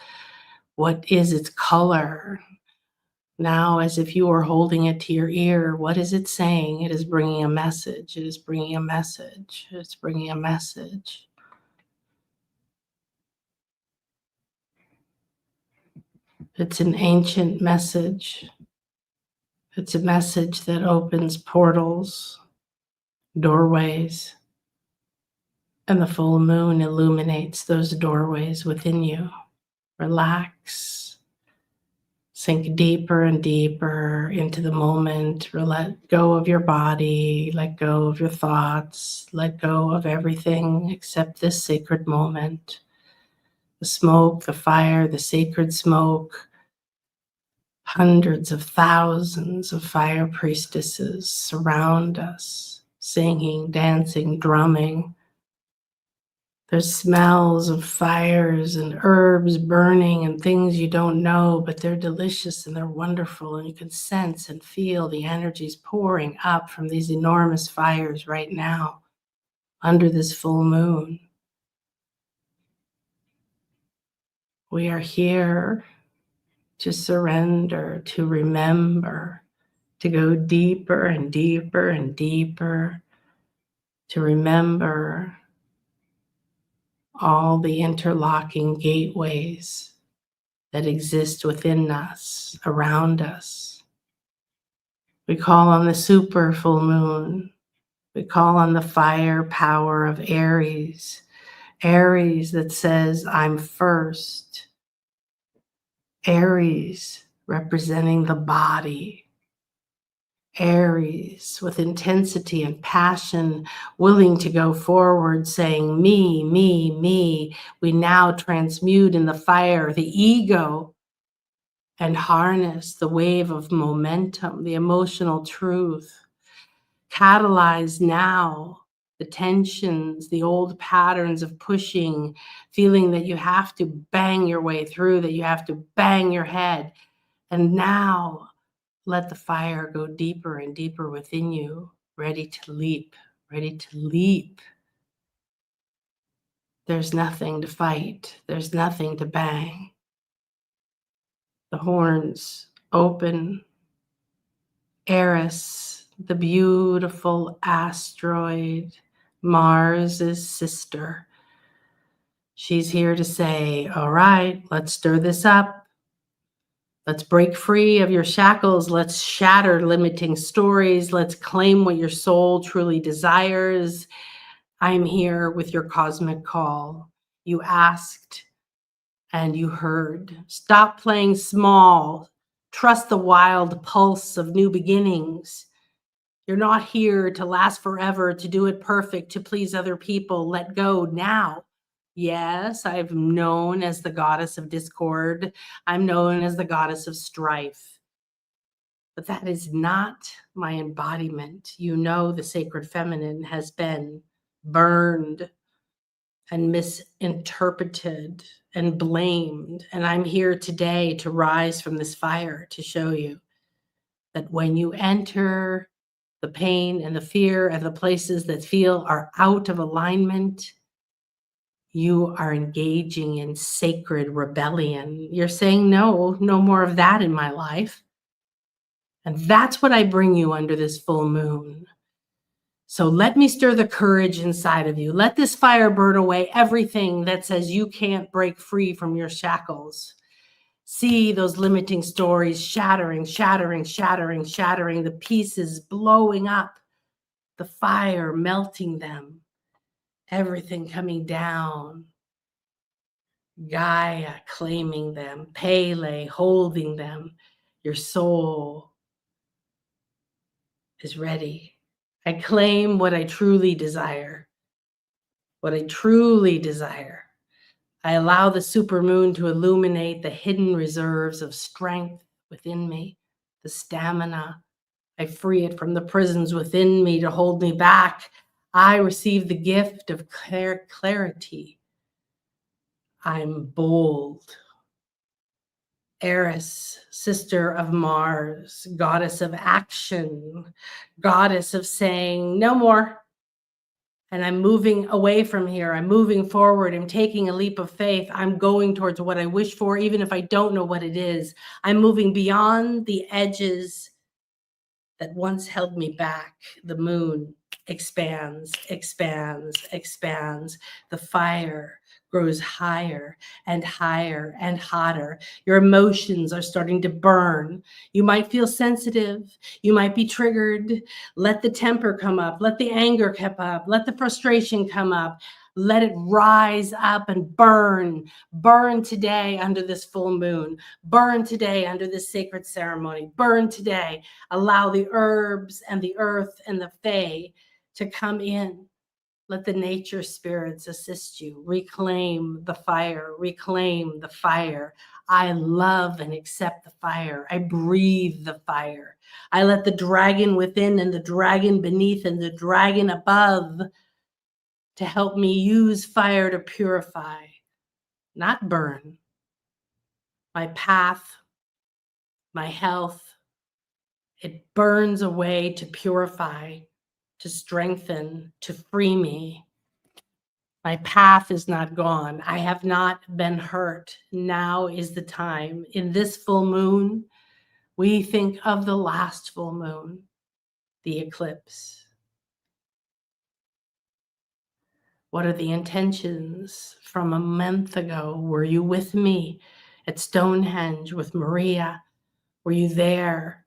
What is its color? Now, as if you were holding it to your ear, what is it saying? It is bringing a message. It is bringing a message. It's bringing a message. It's an ancient message. It's a message that opens portals, doorways, and the full moon illuminates those doorways within you. Relax. Sink deeper and deeper into the moment. Let go of your body. Let go of your thoughts. Let go of everything except this sacred moment. The smoke, the fire, the sacred smoke. Hundreds of thousands of fire priestesses surround us, singing, dancing, drumming. There's smells of fires and herbs burning and things you don't know, but they're delicious and they're wonderful, and you can sense and feel the energies pouring up from these enormous fires right now under this full moon. We are here to surrender, to remember, to go deeper and deeper and deeper, to remember all the interlocking gateways that exist within us, around us. We call on the super full moon. We call on the fire power of Aries. Aries that says, I'm first. Aries representing the body. Aries with intensity and passion, willing to go forward, saying, me, me, me. We now transmute in the fire the ego and harness the wave of momentum, the emotional truth. Catalyze now the tensions, the old patterns of pushing, feeling that you have to bang your way through, that you have to bang your head. And now let the fire go deeper and deeper within you, ready to leap, ready to leap. There's nothing to fight. There's nothing to bang. The horns open. Eris, the beautiful asteroid, Mars' sister. She's here to say, all right, let's stir this up. Let's break free of your shackles. Let's shatter limiting stories. Let's claim what your soul truly desires. I'm here with your cosmic call. You asked and you heard. Stop playing small. Trust the wild pulse of new beginnings. You're not here to last forever, to do it perfect, to please other people. Let go now. Yes, I'm known as the goddess of discord. I'm known as the goddess of strife. But that is not my embodiment. You know, the sacred feminine has been burned and misinterpreted and blamed. And I'm here today to rise from this fire to show you that when you enter the pain and the fear and the places that feel are out of alignment, you are engaging in sacred rebellion. You're saying, no, no more of that in my life. And that's what I bring you under this full moon. So let me stir the courage inside of you. Let this fire burn away everything that says you can't break free from your shackles. See those limiting stories shattering, shattering, shattering, shattering, the pieces blowing up, the fire melting them, everything coming down. Gaia claiming them, Pele holding them, your soul is ready. I claim what I truly desire. What I truly desire. I allow the supermoon to illuminate the hidden reserves of strength within me, the stamina. I free it from the prisons within me to hold me back. I receive the gift of clarity. I'm bold. Aries, sister of Mars, goddess of action, goddess of saying, no more. And I'm moving away from here. I'm moving forward. I'm taking a leap of faith. I'm going towards what I wish for, even if I don't know what it is. I'm moving beyond the edges that once held me back. The moon expands, expands, expands. The fire grows higher and higher and hotter. Your emotions are starting to burn. You might feel sensitive. You might be triggered. Let the temper come up. Let the anger come up. Let the frustration come up. Let it rise up and burn. Burn today under this full moon. Burn today under this sacred ceremony. Burn today. Allow the herbs and the earth and the fae to come in. Let the nature spirits assist you. Reclaim the fire. Reclaim the fire. I love and accept the fire. I breathe the fire. I let the dragon within and the dragon beneath and the dragon above to help me use fire to purify, not burn. My path, my health, it burns away to purify, to strengthen, to free me. My path is not gone. I have not been hurt. Now is the time. In this full moon, we think of the last full moon, the eclipse. What are the intentions from a month ago? Were you with me at Stonehenge with Maria? Were you there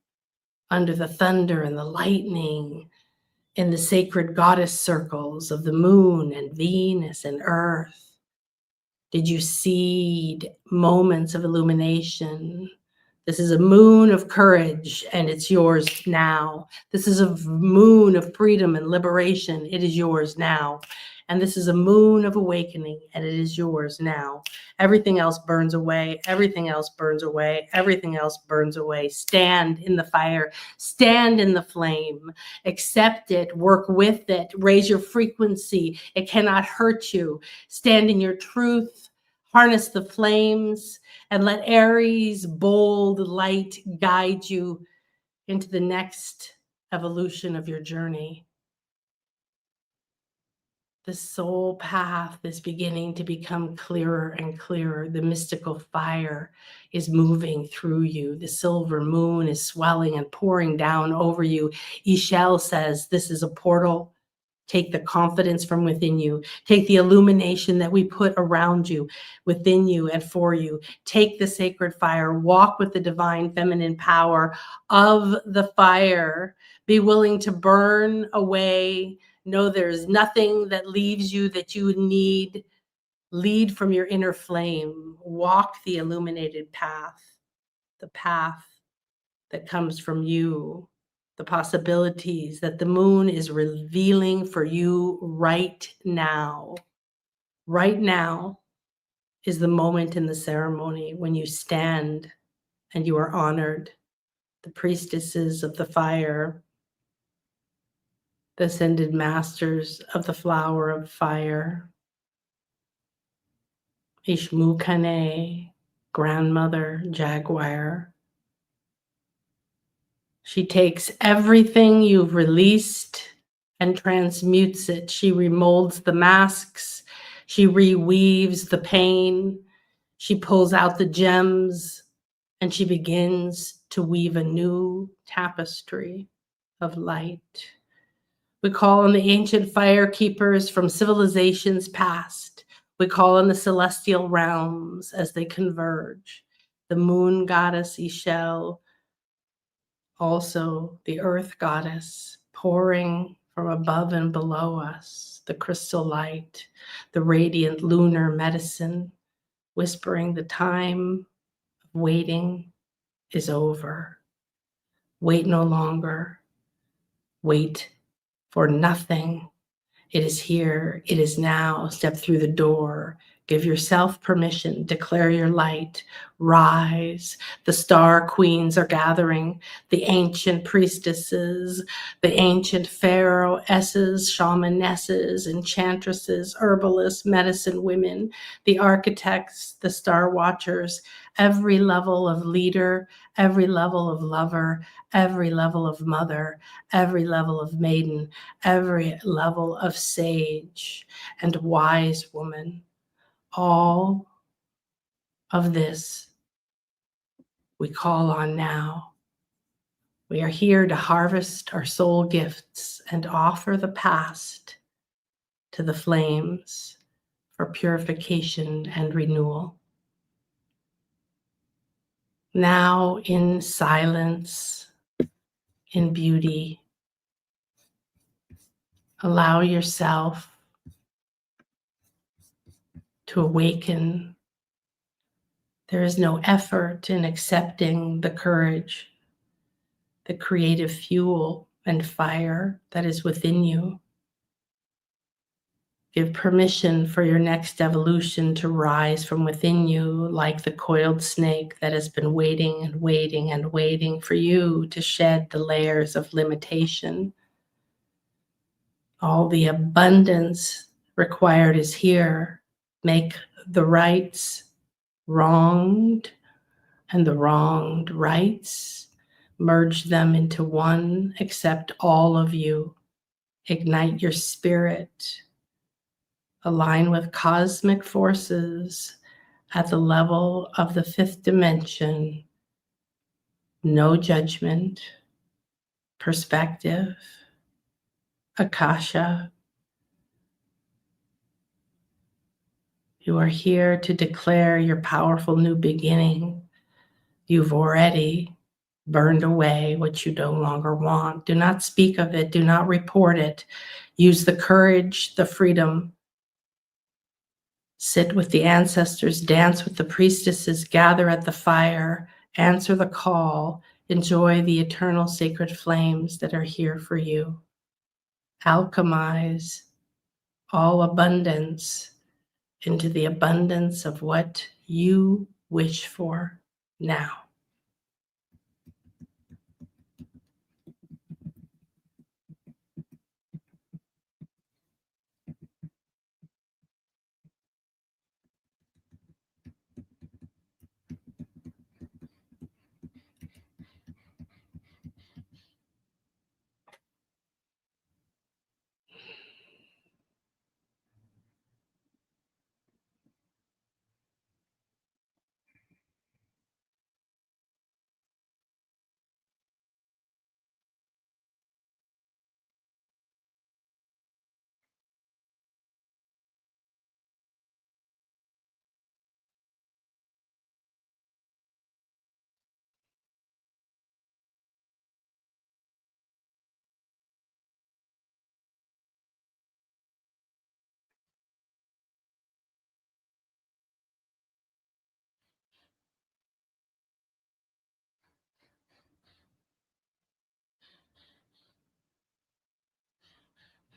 under the thunder and the lightning, in the sacred goddess circles of the moon and Venus and earth? Did you seed moments of illumination? This is a moon of courage and it's yours now. This is a moon of freedom and liberation. It is yours now. And this is a moon of awakening and it is yours now. Everything else burns away. Everything else burns away. Everything else burns away. Stand in the fire. Stand in the flame. Accept it. Work with it. Raise your frequency. It cannot hurt you. Stand in your truth. Harness the flames and let Aries' bold light guide you into the next evolution of your journey. The soul path is beginning to become clearer and clearer. The mystical fire is moving through you. The silver moon is swelling and pouring down over you. Ishel says this is a portal. Take the confidence from within you. Take the illumination that we put around you, within you and for you. Take the sacred fire. Walk with the divine feminine power of the fire. Be willing to burn away. Know there's nothing that leaves you that you need. Lead from your inner flame. Walk the illuminated path, the path that comes from you. The possibilities that the moon is revealing for you right now. Right now is the moment in the ceremony when you stand and you are honored. The priestesses of the fire, the ascended masters of the flower of fire, Ishmukane, grandmother, jaguar. She takes everything you've released and transmutes it. She remolds the masks. She reweaves the pain. She pulls out the gems and she begins to weave a new tapestry of light. We call on the ancient fire keepers from civilizations past. We call on the celestial realms as they converge. The moon goddess Ishel, also the earth goddess, pouring from above and below us, the crystal light, the radiant lunar medicine, whispering the time of waiting is over. Wait no longer. Wait for nothing. It is here. It is now. Step through the door. Give yourself permission. Declare your light. Rise. The star queens are gathering. The ancient priestesses, the ancient pharaohesses, shamanesses, enchantresses, herbalists, medicine women, the architects, the star watchers, every level of leader, every level of lover, every level of mother, every level of maiden, every level of sage and wise woman. All of this we call on now. We are here to harvest our soul gifts and offer the past to the flames for purification and renewal. Now, in silence, in beauty, allow yourself to awaken. There is no effort in accepting the courage, the creative fuel and fire that is within you. Give permission for your next evolution to rise from within you like the coiled snake that has been waiting and waiting and waiting for you to shed the layers of limitation. All the abundance required is here. Make the rights wronged and the wronged rights. Merge them into one. Accept all of you. Ignite your spirit. Align with cosmic forces at the level of the fifth dimension. No judgment. Perspective. Akasha. You are here to declare your powerful new beginning. You've already burned away what you no longer want. Do not speak of it. Do not report it. Use the courage, the freedom. Sit with the ancestors, dance with the priestesses, gather at the fire, answer the call, enjoy the eternal sacred flames that are here for you. Alchemize all abundance into the abundance of what you wish for now.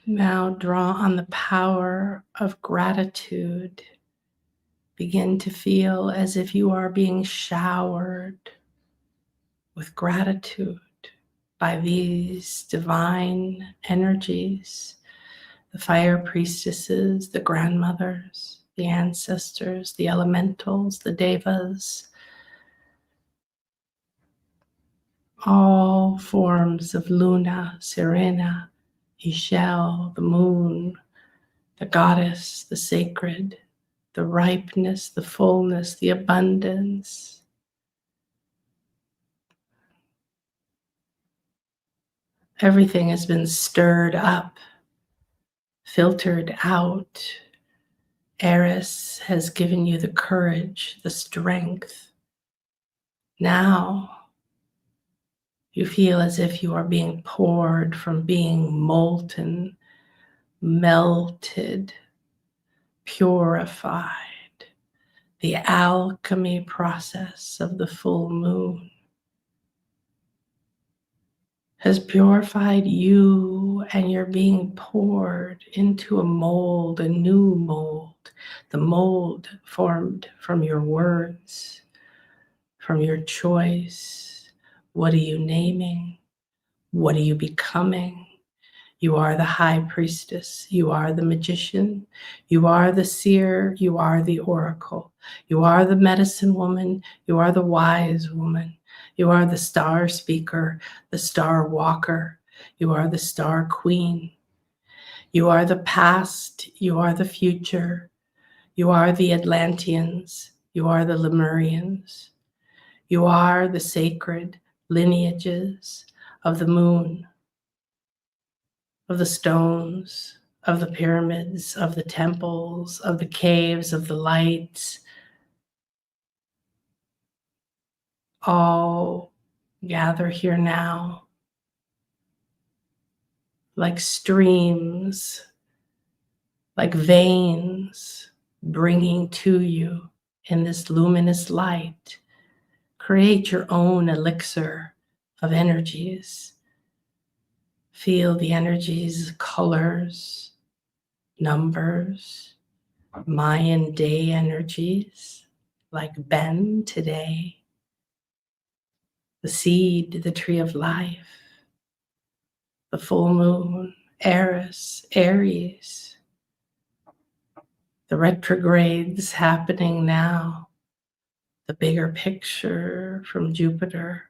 Now draw on the power of gratitude. Begin to feel as if you are being showered with gratitude by these divine energies, the fire priestesses, the grandmothers, the ancestors, the elementals, the devas, all forms of Luna, Sirena, Ishel, the moon, the goddess, the sacred, the ripeness, the fullness, the abundance. Everything has been stirred up, filtered out. Aries has given you the courage, the strength. Now you feel as if you are being poured from being molten, melted, purified. The alchemy process of the full moon has purified you, and you're being poured into a mold, a new mold, the mold formed from your words, from your choice. What are you naming? What are you becoming? You are the high priestess. You are the magician. You are the seer. You are the oracle. You are the medicine woman. You are the wise woman. You are the star speaker, the star walker. You are the star queen. You are the past. You are the future. You are the Atlanteans. You are the Lemurians. You are the sacred lineages of the moon, of the stones, of the pyramids, of the temples, of the caves, of the lights, all gather here now like streams, like veins, bringing to you in this luminous light. Create your own elixir of energies. Feel the energies, colors, numbers, Mayan day energies, like Ben today, the seed, the tree of life, the full moon, Aries, the retrogrades happening now, the bigger picture from Jupiter,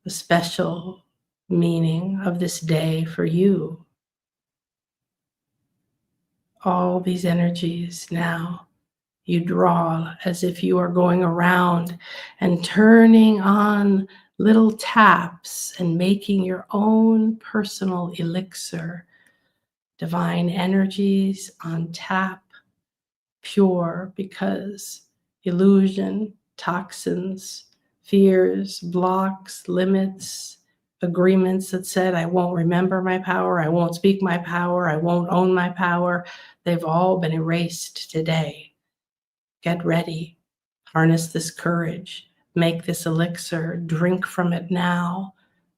the special meaning of this day for you. All these energies now you draw as if you are going around and turning on little taps and making your own personal elixir. Divine energies on tap, pure, because illusion, toxins, fears, blocks, limits, agreements that said, I won't remember my power, I won't speak my power, I won't own my power, they've all been erased today. Get ready, harness this courage, make this elixir, drink from it now,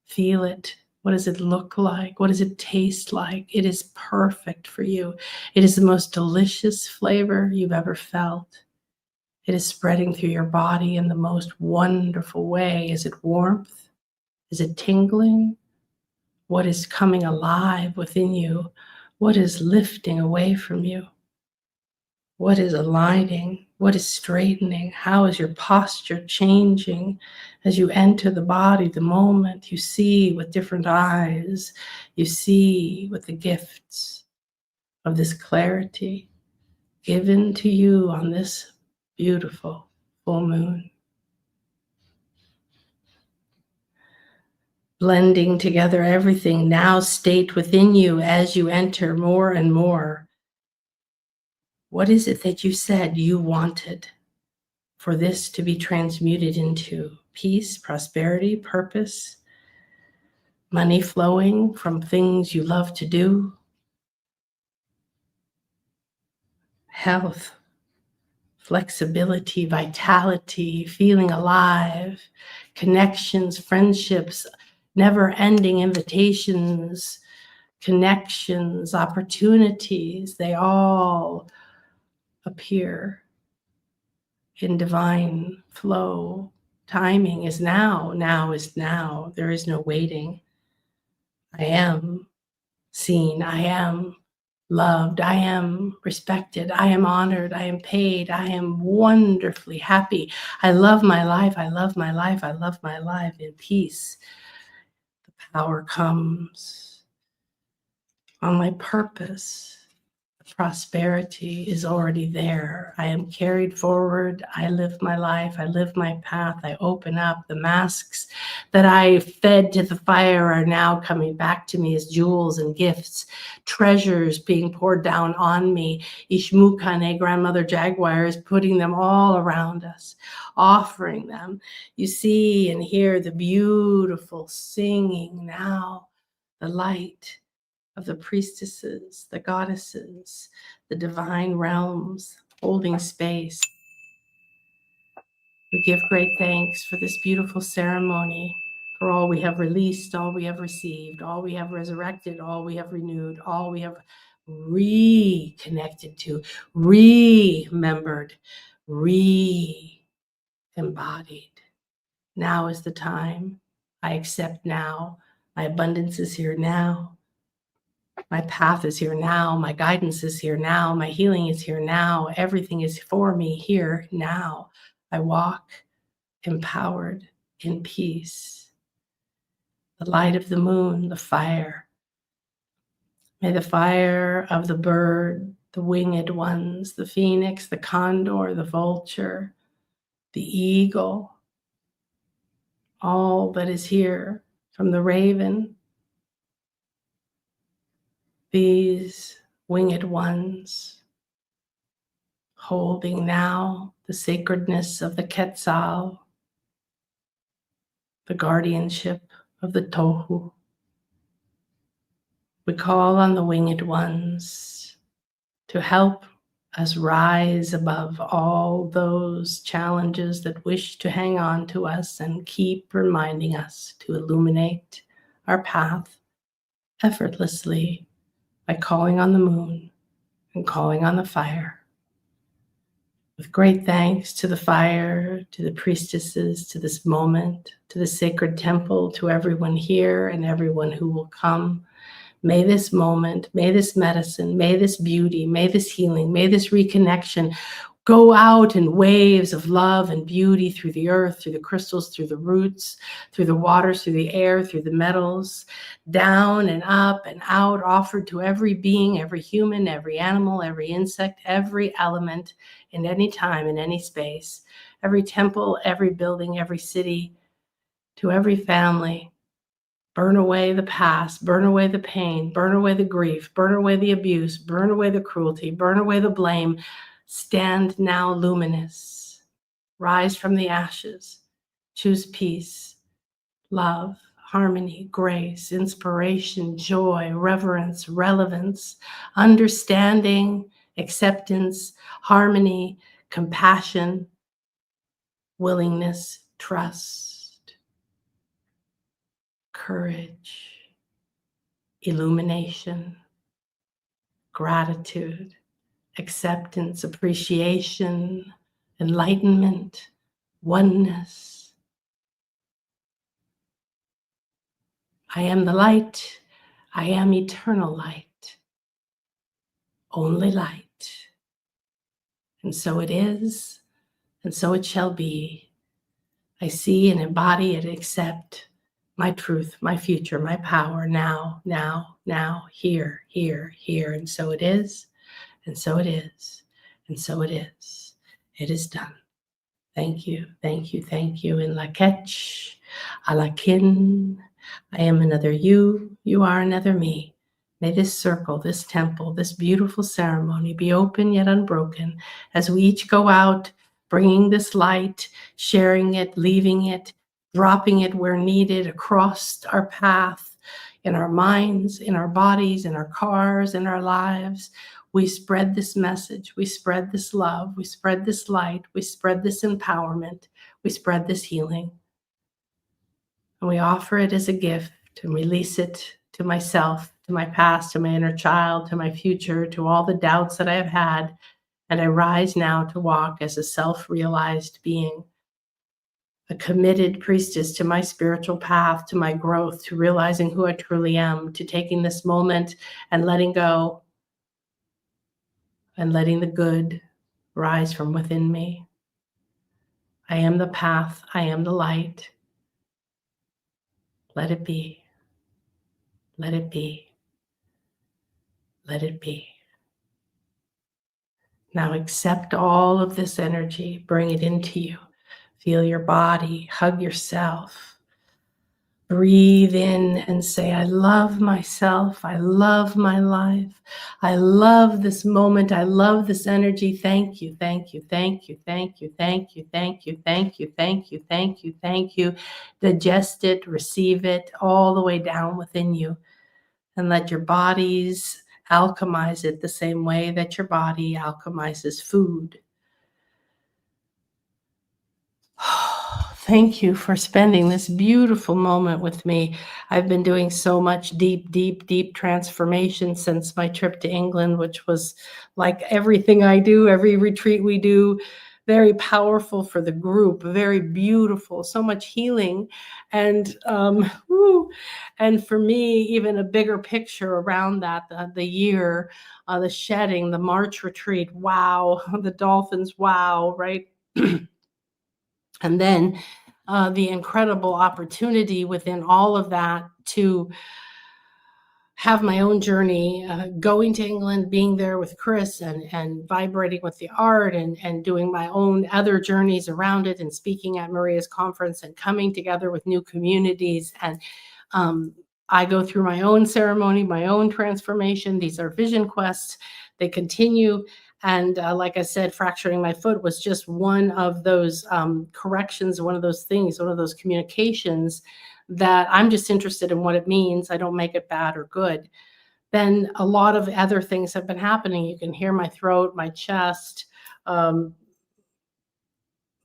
feel it. What does it look like? What does it taste like? It is perfect for you. It is the most delicious flavor you've ever felt. It is spreading through your body in the most wonderful way. Is it warmth? Is it tingling? What is coming alive within you? What is lifting away from you? What is aligning? What is straightening? How is your posture changing as you enter the body? The moment you see with different eyes, you see with the gifts of this clarity given to you on this beautiful full moon. Blending together everything now state within you as you enter more and more. What is it that you said you wanted for this to be transmuted into peace, prosperity, purpose, money flowing from things you love to do, health, flexibility, vitality, feeling alive, connections, friendships, never-ending invitations, connections, opportunities, they all appear in divine flow. Timing is now. Now is now. There is no waiting. I am seen. I am loved. I am respected. I am honored. I am paid. I am wonderfully happy. I love my life. I love my life. I love my life in peace. The power comes on my purpose. Prosperity is already there. I am carried forward. I live my life. I live my path. I open up. The masks that I fed to the fire are now coming back to me as jewels and gifts, treasures being poured down on me. Ishmukane, Grandmother Jaguar, is putting them all around us, offering them. You see and hear the beautiful singing now, the light of the priestesses, the goddesses, the divine realms holding space. We give great thanks for this beautiful ceremony for all we have released, all we have received, all we have resurrected, all we have renewed, all we have reconnected to, remembered, re-embodied. Now is the time. I accept now. My abundance is here now. My path is here now. My guidance is here now. My healing is here now. Everything is for me here now. I walk empowered in peace. The light of the moon, the fire. May the fire of the bird, the winged ones, the phoenix, the condor, the vulture, the eagle, all that is here, from the raven, these winged ones, holding now the sacredness of the Quetzal, the guardianship of the Tohu. We call on the winged ones to help us rise above all those challenges that wish to hang on to us and keep reminding us to illuminate our path effortlessly by calling on the moon and calling on the fire. With great thanks to the fire, to the priestesses, to this moment, to the sacred temple, to everyone here and everyone who will come. May this moment, may this medicine, may this beauty, may this healing, may this reconnection go out in waves of love and beauty through the earth, through the crystals, through the roots, through the waters, through the air, through the metals, down and up and out, offered to every being, every human, every animal, every insect, every element in any time, in any space, every temple, every building, every city, to every family. Burn away the past, burn away the pain, burn away the grief, burn away the abuse, burn away the cruelty, burn away the blame. Stand now luminous. Rise from the ashes. Choose peace, love, harmony, grace, inspiration, joy, reverence, relevance, understanding, acceptance, harmony, compassion, willingness, trust, courage, illumination, gratitude, acceptance, appreciation, enlightenment, oneness. I am the light. I am eternal light. Only light. And so it is, and so it shall be. I see and embody and accept my truth, my future, my power now, now, now, here, here, here. And so it is, and so it is, and so it is. It is done. Thank you, thank you, thank you. In Lak'ech, Alakin, I am another you, you are another me. May this circle, this temple, this beautiful ceremony be open yet unbroken as we each go out, bringing this light, sharing it, leaving it, dropping it where needed across our path, in our minds, in our bodies, in our cars, in our lives. We spread this message, we spread this love, we spread this light, we spread this empowerment, we spread this healing. And we offer it as a gift and release it to myself, to my past, to my inner child, to my future, to all the doubts that I have had. And I rise now to walk as a self-realized being, a committed priestess to my spiritual path, to my growth, to realizing who I truly am, to taking this moment and letting go and letting the good rise from within me. I am the path. I am the light. Let it be. Let it be. Let it be. Now accept all of this energy. Bring it into you. Feel your body. Hug yourself. Breathe in and say, I love myself. I love my life. I love this moment. I love this energy. Thank you, thank you, thank you, thank you, thank you, thank you, thank you, thank you, thank you, thank you. Digest it, receive it all the way down within you. And let your bodies alchemize it the same way that your body alchemizes food. Thank you for spending this beautiful moment with me. I've been doing so much deep, deep, deep transformation since my trip to England, which was like everything I do, every retreat we do, very powerful for the group, very beautiful, so much healing. And woo, and for me, even a bigger picture around that, the year, the shedding, the March retreat, wow, the dolphins, wow, right? And then the incredible opportunity within all of that to have my own journey, going to England, being there with Chris and vibrating with the art and doing my own other journeys around it and speaking at Maria's conference and coming together with new communities. And um, I go through my own ceremony, my own transformation. These are vision quests. They continue. And like I said, fracturing my foot was just one of those corrections, one of those things, one of those communications that I'm just interested in what it means. I don't make it bad or good. Then a lot of other things have been happening. You can hear my throat, my chest, um,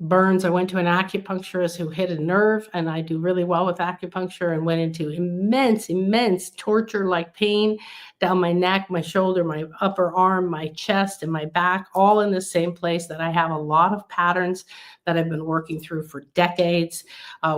burns. I went to an acupuncturist who hit a nerve, and I do really well with acupuncture, and went into immense, immense torture like pain down my neck, my shoulder, my upper arm, my chest, and my back, all in the same place that I have a lot of patterns that I've been working through for decades,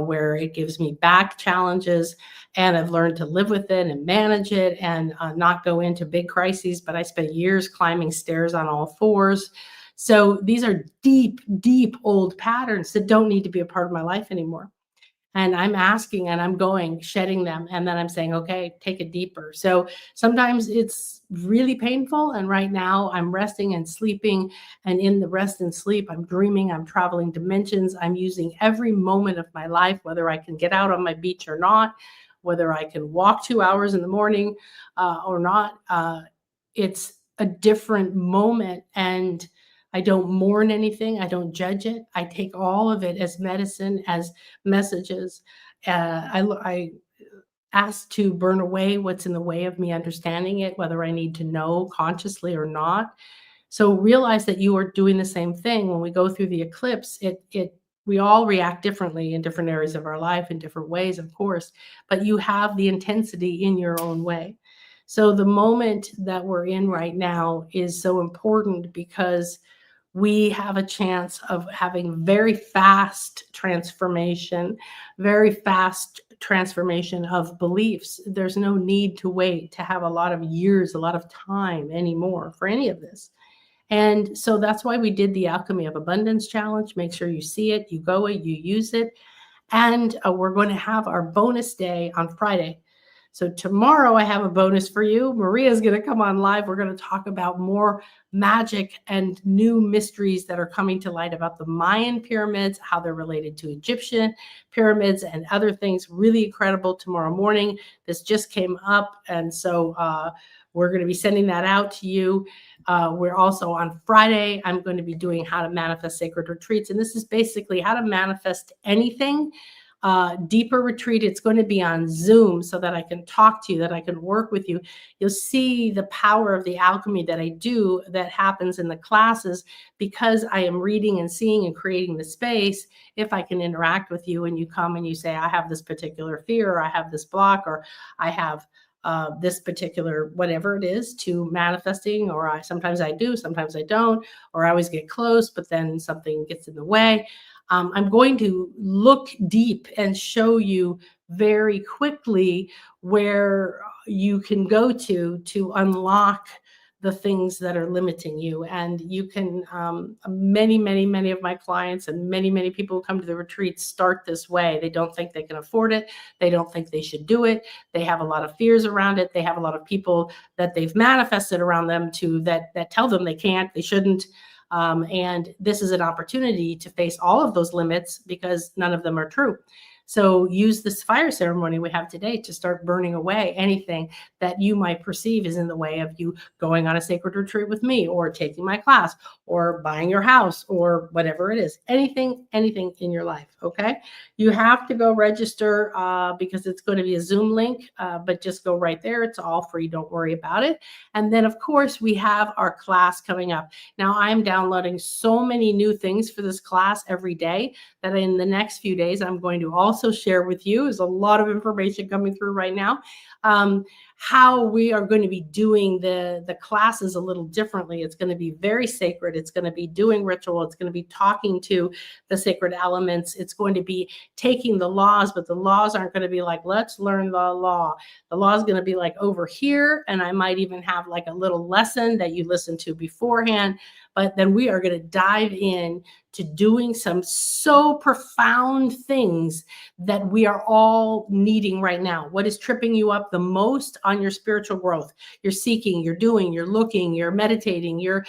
where it gives me back challenges. And I've learned to live with it and manage it and not go into big crises. But I spent years climbing stairs on all fours. So these are deep, deep old patterns that don't need to be a part of my life anymore. And I'm asking and I'm going, shedding them. And then I'm saying, okay, take it deeper. So sometimes it's really painful. And right now I'm resting and sleeping. And in the rest and sleep, I'm dreaming, I'm traveling dimensions. I'm using every moment of my life, whether I can get out on my beach or not, whether I can walk 2 hours in the morning or not. It's a different moment. And I don't mourn anything. I don't judge it. I take all of it as medicine, as messages. I ask to burn away what's in the way of me understanding it, whether I need to know consciously or not. So realize that you are doing the same thing. When we go through the eclipse, we all react differently in different areas of our life in different ways, of course, but you have the intensity in your own way. So the moment that we're in right now is so important because we have a chance of having very fast transformation, very fast transformation of beliefs. There's no need to wait to have a lot of years, a lot of time anymore for any of this. And so that's why we did the Alchemy of Abundance challenge. Make sure you see it, you go it, you use it. And we're going to have our bonus day on Friday. So tomorrow I have a bonus for you. Maria's going to come on live. We're going to talk about more magic and new mysteries that are coming to light about the Mayan pyramids, how they're related to Egyptian pyramids and other things. Really incredible tomorrow morning. This just came up. And so we're going to be sending that out to you. We're also on Friday, I'm going to be doing how to manifest sacred retreats. And this is basically how to manifest anything. Deeper retreat. It's going to be on Zoom so that I can talk to you, that I can work with you. You'll see the power of the alchemy that I do that happens in the classes because I am reading and seeing and creating the space. If I can interact with you and you come and you say, I have this particular fear, or I have this block, or I have this particular whatever it is to manifesting, or sometimes I do, sometimes I don't, or I always get close, but then something gets in the way. I'm going to look deep and show you very quickly where you can go to unlock the things that are limiting you. And you can, many of my clients and many people who come to the retreat start this way. They don't think they can afford it. They don't think they should do it. They have a lot of fears around it. They have a lot of people that they've manifested around them that tell them they can't, they shouldn't. And this is an opportunity to face all of those limits because none of them are true. So use this fire ceremony we have today to start burning away anything that you might perceive is in the way of you going on a sacred retreat with me, or taking my class, or buying your house, or whatever it is. Anything in your life. Okay. You have to go register because it's going to be a Zoom link, but just go right there. It's all free. Don't worry about it. And then, of course, we have our class coming up. Now, I'm downloading so many new things for this class every day that in the next few days, I'm going to also share with you. There's a lot of information coming through right now. How we are going to be doing the classes a little differently. It's going to be very sacred. It's going to be doing ritual. It's going to be talking to the sacred elements. It's going to be taking the laws, but the laws aren't going to be like, let's learn the law. The law is going to be like over here. And I might even have like a little lesson that you listen to beforehand. But then we are going to dive in to doing some so profound things that we are all needing right now. What is tripping you up the most on your spiritual growth? You're seeking, you're doing, you're looking, you're meditating, you're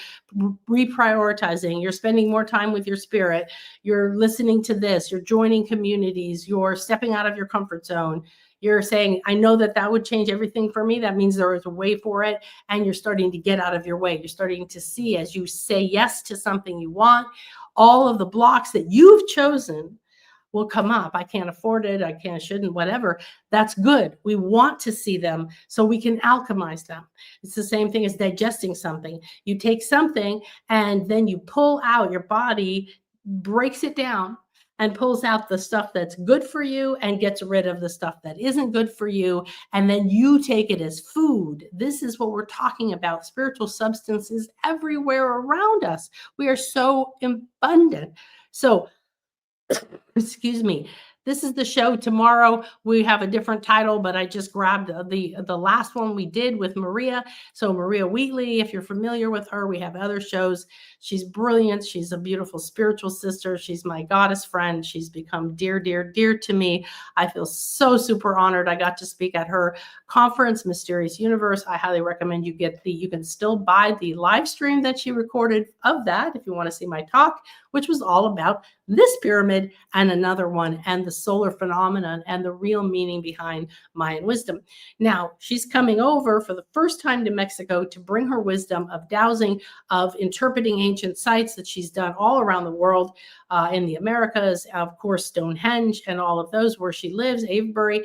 reprioritizing, you're spending more time with your spirit, you're listening to this, you're joining communities, you're stepping out of your comfort zone. You're saying, I know that would change everything for me. That means there is a way for it. And you're starting to get out of your way. You're starting to see, as you say yes to something you want, all of the blocks that you've chosen will come up. I can't afford it. I can't, shouldn't, whatever. That's good. We want to see them so we can alchemize them. It's the same thing as digesting something. You take something and then you pull out, your body breaks it down and pulls out the stuff that's good for you and gets rid of the stuff that isn't good for you. And then you take it as food. This is what we're talking about. Spiritual substances everywhere around us. We are so abundant. So, excuse me. This is the show. Tomorrow we have a different title, but I just grabbed the last one we did with Maria. So Maria Wheatley, if you're familiar with her, we have other shows. She's brilliant. She's a beautiful spiritual sister. She's my goddess friend. She's become dear, dear, dear to me. I feel so super honored. I got to speak at her conference, Mysterious Universe. I highly recommend you you can still buy the live stream that she recorded of that if you want to see my talk, which was all about this pyramid and another one, and the solar phenomenon and the real meaning behind Mayan wisdom. Now, she's coming over for the first time to Mexico to bring her wisdom of dowsing, of interpreting ancient sites that she's done all around the world, in the Americas, of course, Stonehenge and all of those where she lives, Avebury.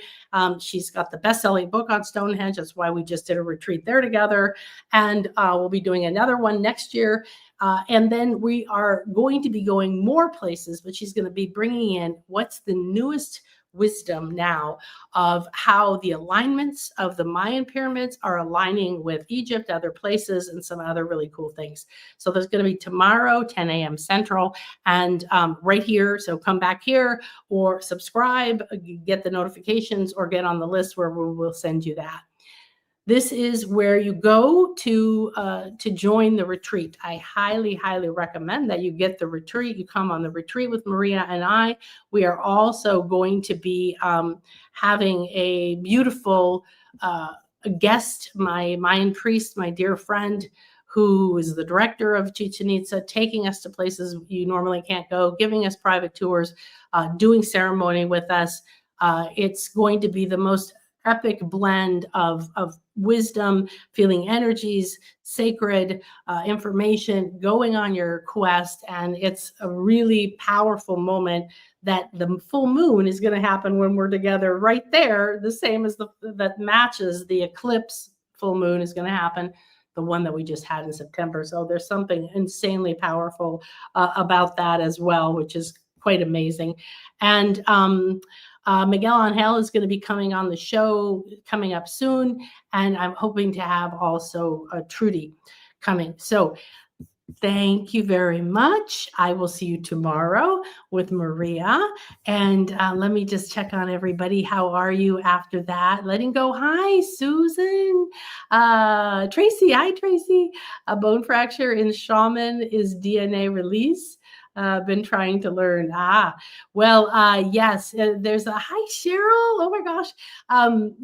She's got the best-selling book on Stonehenge. That's why we just did a retreat there together. And we'll be doing another one next year. And then we are going to be going more places, but she's going to be bringing in what's the newest wisdom now of how the alignments of the Mayan pyramids are aligning with Egypt, other places, and some other really cool things. So there's going to be tomorrow, 10 a.m. Central, and right here. So come back here or subscribe, get the notifications, or get on the list where we will send you that. This is where you go to join the retreat. I highly, highly recommend that you get the retreat. You come on the retreat with Maria and I. We are also going to be having a beautiful guest, my Mayan priest, my dear friend, who is the director of Chichen Itza, taking us to places you normally can't go, giving us private tours, doing ceremony with us. It's going to be the most epic blend of wisdom, feeling energies, sacred information, going on your quest. And it's a really powerful moment that the full moon is going to happen when we're together right there, the same as that matches the eclipse full moon is going to happen, the one that we just had in September. So there's something insanely powerful about that as well, which is quite amazing. And Miguel Angel is going to be coming on the show coming up soon. And I'm hoping to have also Trudy coming. So thank you very much. I will see you tomorrow with Maria. And let me just check on everybody. How are you after that? Letting go. Hi, Susan. Tracy. Hi, Tracy. A bone fracture in shaman is DNA release. Been trying to learn. Yes, there's a hi, Cheryl. Oh my gosh.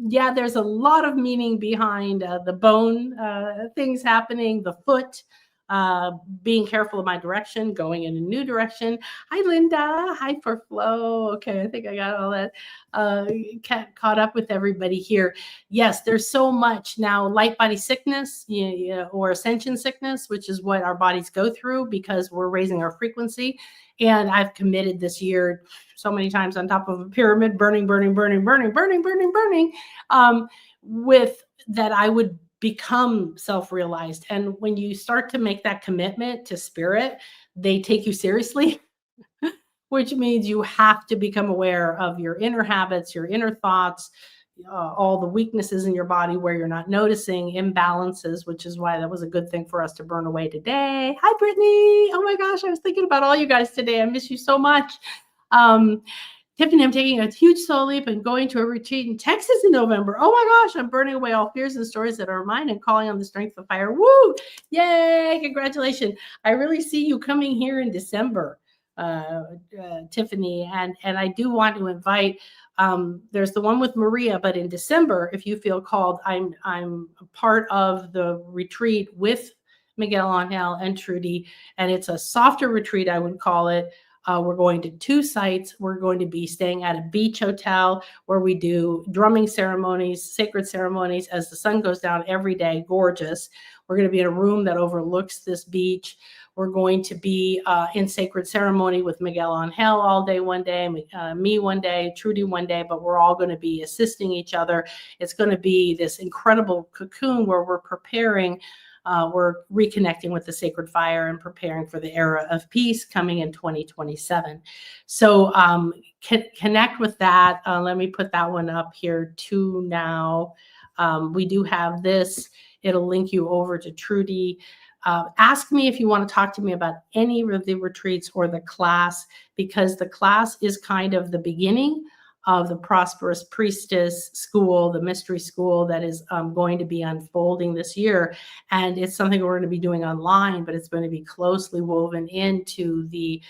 Yeah, there's a lot of meaning behind the bone things happening, the foot. being careful of my direction, going in a new direction. Hi, Linda. Hi, for Flo. Okay, I think I got all that caught up with everybody here. Yes, there's so much now. Light body sickness, or ascension sickness, which is what our bodies go through because we're raising our frequency. And I've committed this year so many times on top of a pyramid, burning, with that I would become self-realized. And when you start to make that commitment to spirit, they take you seriously, which means you have to become aware of your inner habits, your inner thoughts, all the weaknesses in your body where you're not noticing imbalances, which is why that was a good thing for us to burn away today. Hi, Brittany. Oh my gosh, I was thinking about all you guys today. I miss you so much. Tiffany, I'm taking a huge soul leap and going to a retreat in Texas in November. Oh my gosh, I'm burning away all fears and stories that are mine and calling on the strength of fire. Woo! Yay! Congratulations. I really see you coming here in December, Tiffany. And I do want to invite, there's the one with Maria, but in December, if you feel called, I'm a part of the retreat with Miguel Angel and Trudy. And it's a softer retreat, I would call it. We're going to 2 sites. We're going to be staying at a beach hotel where we do drumming ceremonies, sacred ceremonies as the sun goes down every day. Gorgeous. We're going to be in a room that overlooks this beach. We're going to be in sacred ceremony with Miguel Angel all day one day, me one day, Trudy one day, but we're all going to be assisting each other. It's going to be this incredible cocoon where we're preparing. We're reconnecting with the sacred fire and preparing for the era of peace coming in 2027. So connect with that. Let me put that one up here too now. We do have this. It'll link you over to Trudy. Ask me if you want to talk to me about any of the retreats or the class, because the class is kind of the beginning of the Prosperous Priestess School, the mystery school that is going to be unfolding this year. And it's something we're going to be doing online, but it's going to be closely woven into the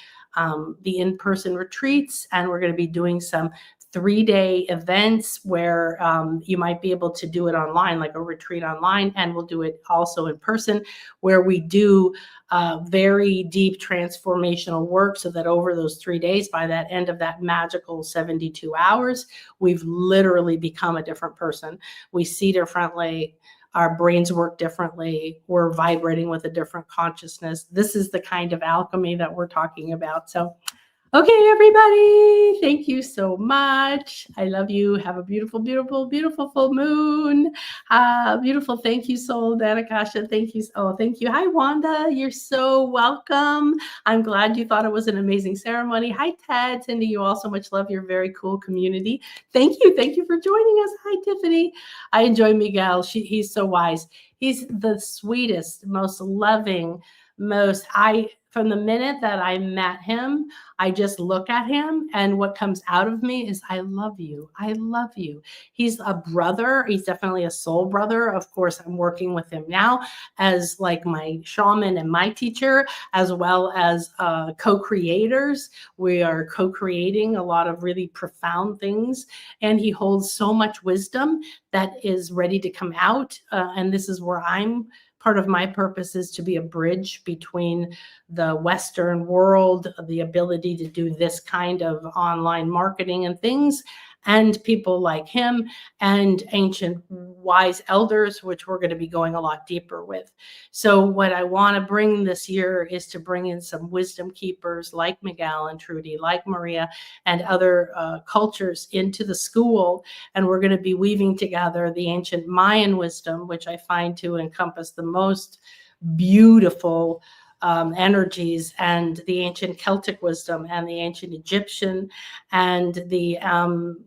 in-person retreats. And we're going to be doing some 3-day events where you might be able to do it online, like a retreat online, and we'll do it also in person, where we do very deep transformational work so that over those 3 days, by that end of that magical 72 hours, we've literally become a different person. We see differently. Our brains work differently. We're vibrating with a different consciousness. This is the kind of alchemy that we're talking about. So, okay, everybody, thank you so much. I love you. Have a beautiful, beautiful, beautiful full moon. Beautiful. Thank you, soul, Akasha. Thank you. Oh, thank you. Hi, Wanda. You're so welcome. I'm glad you thought it was an amazing ceremony. Hi, Ted. Cindy, you all so much love your very cool community. Thank you. Thank you for joining us. Hi, Tiffany. I enjoy Miguel. He's so wise. He's the sweetest, most loving, from the minute that I met him, I just look at him and what comes out of me is, I love you. I love you. He's a brother. He's definitely a soul brother. Of course, I'm working with him now as like my shaman and my teacher, as well as co-creators. We are co-creating a lot of really profound things. And he holds so much wisdom that is ready to come out. And this is where part of my purpose is to be a bridge between the Western world, the ability to do this kind of online marketing and things, and people like him and ancient wise elders, which we're going to be going a lot deeper with. So what I want to bring this year is to bring in some wisdom keepers like Miguel and Trudy, like Maria, and other cultures into the school. And we're going to be weaving together the ancient Mayan wisdom, which I find to encompass the most beautiful energies, and the ancient Celtic wisdom, and the ancient Egyptian, and the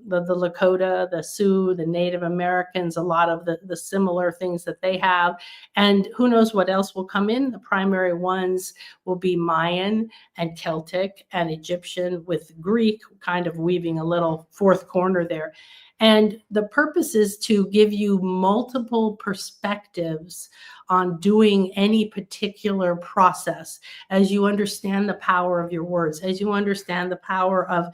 Lakota, the Sioux, the Native Americans, a lot of the similar things that they have. And who knows what else will come in. The primary ones will be Mayan and Celtic and Egyptian, with Greek kind of weaving a little fourth corner there. And the purpose is to give you multiple perspectives on doing any particular process as you understand the power of your words, as you understand the power of,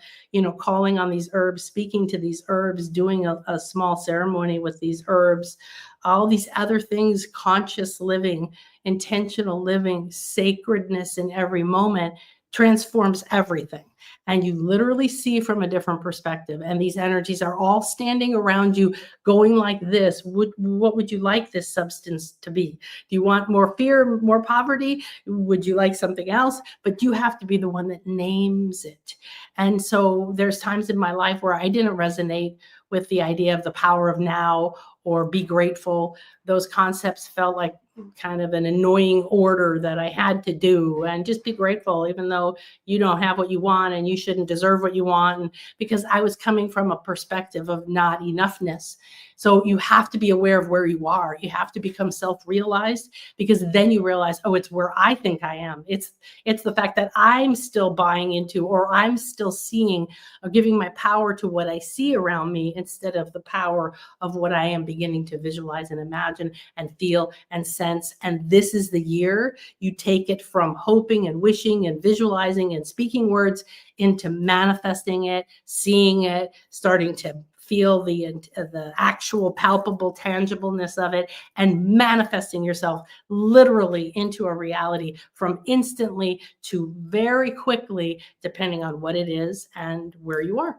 calling on these herbs, speaking to these herbs, doing a small ceremony with these herbs, all these other things, conscious living, intentional living, sacredness in every moment transforms everything. And you literally see from a different perspective. And these energies are all standing around you going like this. What would you like this substance to be? Do you want more fear, more poverty? Would you like something else? But you have to be the one that names it. And so there's times in my life where I didn't resonate with the idea of the power of now or be grateful. Those concepts felt like kind of an annoying order that I had to do, and just be grateful, even though you don't have what you want and you shouldn't deserve what you want. And because I was coming from a perspective of not enoughness. So you have to be aware of where you are. You have to become self-realized, because then you realize, oh, it's where I think I am. It's the fact that I'm still buying into, or I'm still seeing, or giving my power to what I see around me instead of the power of what I am beginning to visualize and imagine and feel and sense. And this is the year you take it from hoping and wishing and visualizing and speaking words into manifesting it, seeing it, starting to feel the actual palpable tangibleness of it, and manifesting yourself literally into a reality from instantly to very quickly, depending on what it is and where you are.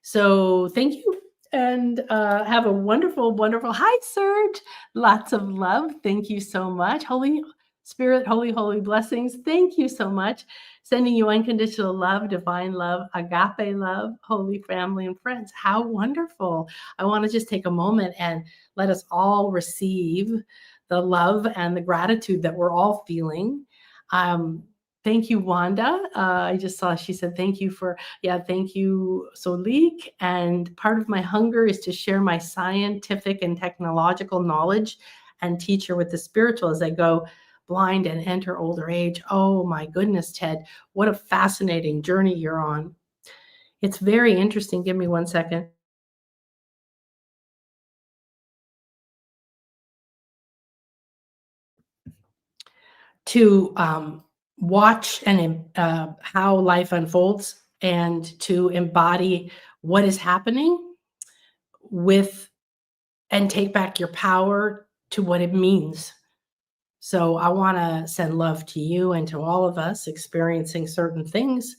So thank you, and have a wonderful, wonderful, hi, Serge. Lots of love. Thank you so much. Holy Spirit, holy, holy blessings. Thank you so much. Sending you unconditional love, divine love, agape love, holy family and friends. How wonderful. I want to just take a moment and let us all receive the love and the gratitude that we're all feeling. Thank you, Wanda. I just saw she said, thank you for, yeah, thank you, Solik. And part of my hunger is to share my scientific and technological knowledge and teach her with the spiritual as I go blind and enter older age. Oh my goodness, Ted, what a fascinating journey you're on. It's very interesting. Give me 1 second. To watch and how life unfolds, and to embody what is happening with, and take back your power to what it means. So I want to send love to you and to all of us experiencing certain things,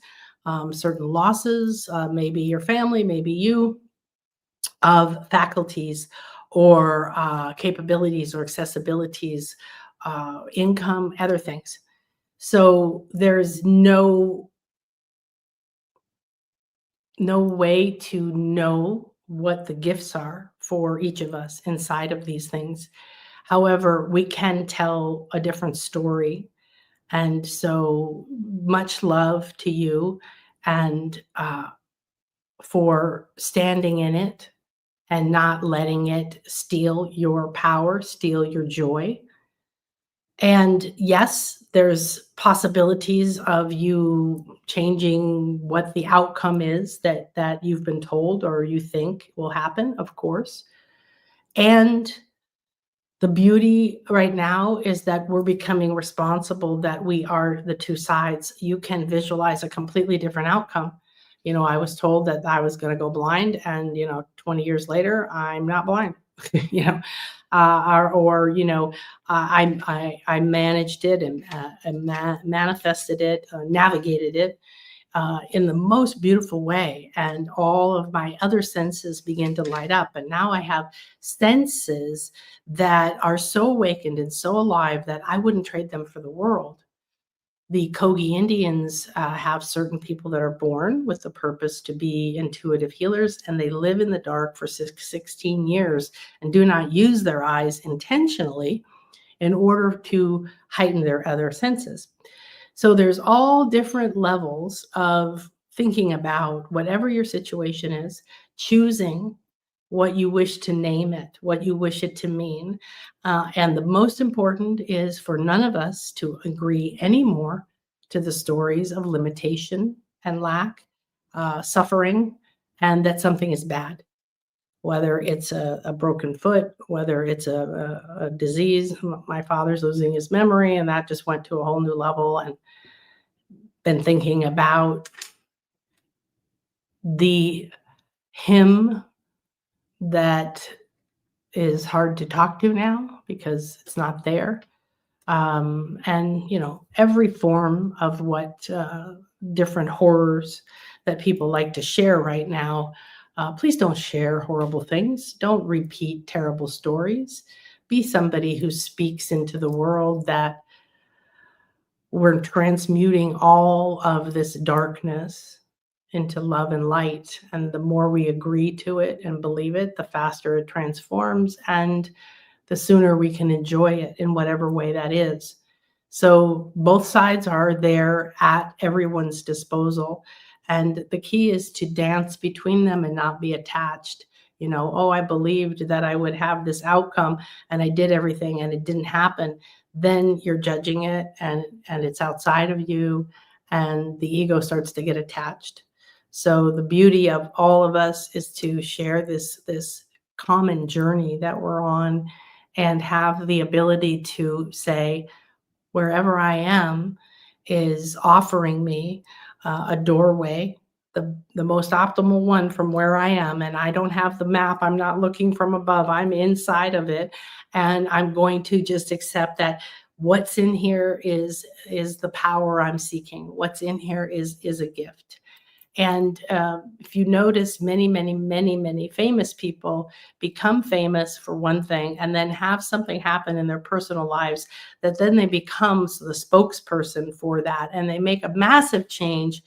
certain losses, maybe your family, maybe you, of faculties or capabilities or accessibilities, income, other things. So there's no way to know what the gifts are for each of us inside of these things. However, we can tell a different story. And so much love to you, and for standing in it and not letting it steal your power, steal your joy. And yes, there's possibilities of you changing what the outcome is that you've been told or you think will happen, of course. And the beauty right now is that we're becoming responsible, that we are the two sides. You can visualize a completely different outcome. You know, I was told that I was going to go blind, and 20 years later, I'm not blind. you know, I managed it and manifested it, navigated it in the most beautiful way, and all of my other senses begin to light up. And now I have senses that are so awakened and so alive that I wouldn't trade them for the world. The Kogi Indians have certain people that are born with the purpose to be intuitive healers, and they live in the dark for 16 years and do not use their eyes intentionally in order to heighten their other senses. So there's all different levels of thinking about whatever your situation is, choosing what you wish to name it, what you wish it to mean. And the most important is for none of us to agree anymore to the stories of limitation and lack, suffering, and that something is bad. Whether it's a broken foot, whether it's a disease. My father's losing his memory, and that just went to a whole new level. And been thinking about the hymn that is hard to talk to now because it's not there. And every form of what different horrors that people like to share right now. Please don't share horrible things. Don't repeat terrible stories. Be somebody who speaks into the world that we're transmuting all of this darkness into love and light. And the more we agree to it and believe it, the faster it transforms and the sooner we can enjoy it in whatever way that is. So both sides are there at everyone's disposal. And the key is to dance between them and not be attached. Oh, I believed that I would have this outcome and I did everything and it didn't happen. Then you're judging it and it's outside of you and the ego starts to get attached. So the beauty of all of us is to share this common journey that we're on and have the ability to say, wherever I am is offering me a doorway, the most optimal one from where I am. And I don't have the map. I'm not looking from above. I'm inside of it. And I'm going to just accept that what's in here is the power I'm seeking. What's in here is a gift. And if you notice, many, many, many, many famous people become famous for one thing and then have something happen in their personal lives that then they become the spokesperson for that. And they make a massive change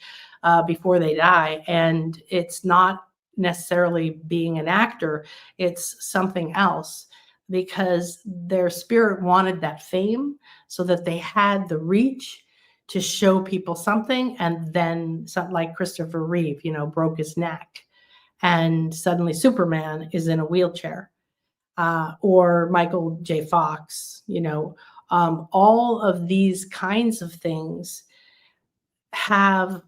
before they die. And it's not necessarily being an actor, it's something else because their spirit wanted that fame so that they had the reach to show people something. And then something like Christopher Reeve, broke his neck and suddenly Superman is in a wheelchair, or Michael J. Fox, all of these kinds of things have,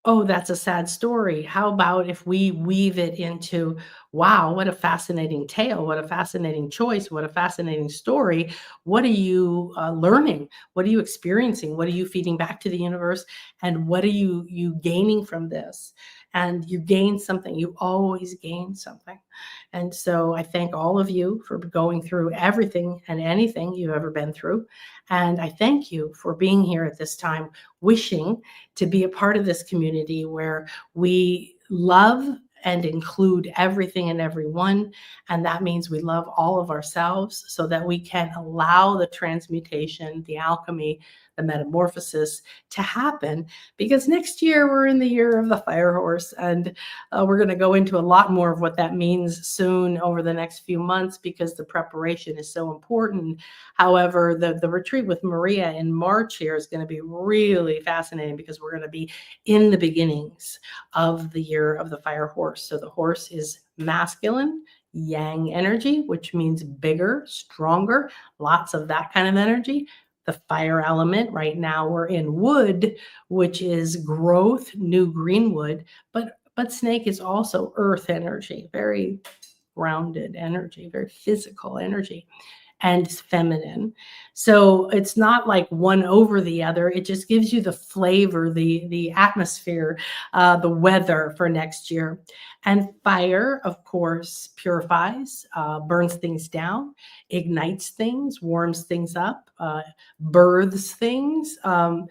oh, that's a sad story. How about if we weave it into, wow, what a fascinating tale, what a fascinating choice, what a fascinating story. What are you learning? What are you experiencing? What are you feeding back to the universe? And what are you gaining from this? And you gain something. You always gain something. And so I thank all of you for going through everything and anything you've ever been through. And I thank you for being here at this time, wishing to be a part of this community where we love and include everything and everyone. And that means we love all of ourselves so that we can allow the transmutation, the alchemy, the metamorphosis to happen. Because next year we're in the year of the fire horse, and we're going to go into a lot more of what that means soon over the next few months because the preparation is so important. However, the retreat with Maria in March here is going to be really fascinating because we're going to be in the beginnings of the year of the fire horse. So the horse is masculine, yang energy, which means bigger, stronger, lots of that kind of energy. The fire element, right now we're in wood, which is growth, new green wood, but snake is also earth energy, very grounded energy, very physical energy, and feminine. So it's not like one over the other. It just gives you the flavor, the atmosphere, the weather for next year. And fire, of course, purifies, burns things down, ignites things, warms things up, births things. The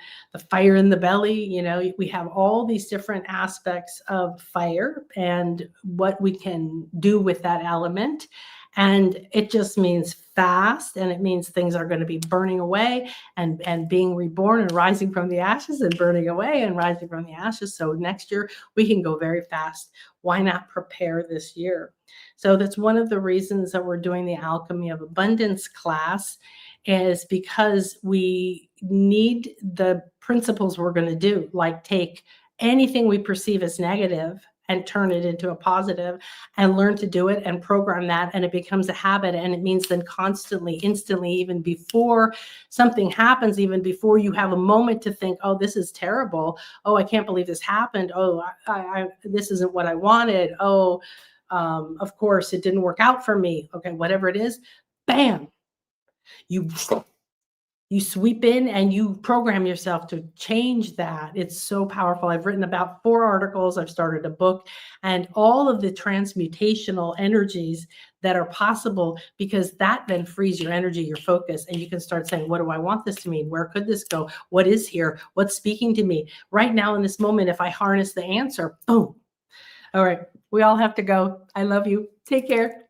fire in the belly, we have all these different aspects of fire and what we can do with that element. And it just means fast, and it means things are going to be burning away and being reborn and rising from the ashes and burning away and rising from the ashes. So next year we can go very fast. Why not prepare this year? So that's one of the reasons that we're doing the Alchemy of Abundance class, is because we need the principles we're going to do, like take anything we perceive as negative and turn it into a positive and learn to do it and program that. And it becomes a habit. And it means then constantly, instantly, even before something happens, even before you have a moment to think, oh, this is terrible. Oh, I can't believe this happened. Oh, this isn't what I wanted. Oh, of course, it didn't work out for me. Okay, whatever it is, bam, you sweep in and you program yourself to change that. It's so powerful. I've written about 4 articles. I've started a book, and all of the transmutational energies that are possible, because that then frees your energy, your focus, and you can start saying, what do I want this to mean? Where could this go? What is here? What's speaking to me right now in this moment? If I harness the answer, boom. All right. We all have to go. I love you. Take care.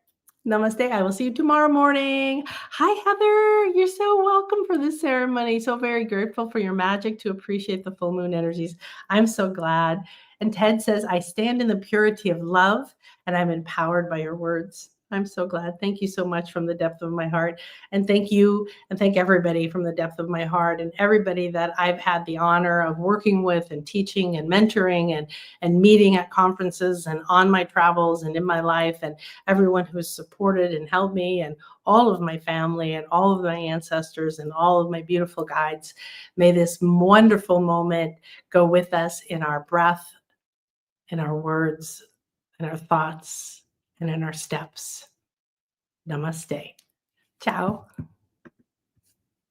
Namaste. I will see you tomorrow morning. Hi, Heather. You're so welcome for this ceremony. So very grateful for your magic to appreciate the full moon energies. I'm so glad. And Ted says, I stand in the purity of love and I'm empowered by your words. I'm so glad. Thank you so much from the depth of my heart. And thank you and thank everybody from the depth of my heart, and everybody that I've had the honor of working with and teaching and mentoring and meeting at conferences and on my travels and in my life, and everyone who's supported and helped me, and all of my family and all of my ancestors and all of my beautiful guides. May this wonderful moment go with us in our breath, in our words, in our thoughts, and in our steps. Namaste. Ciao.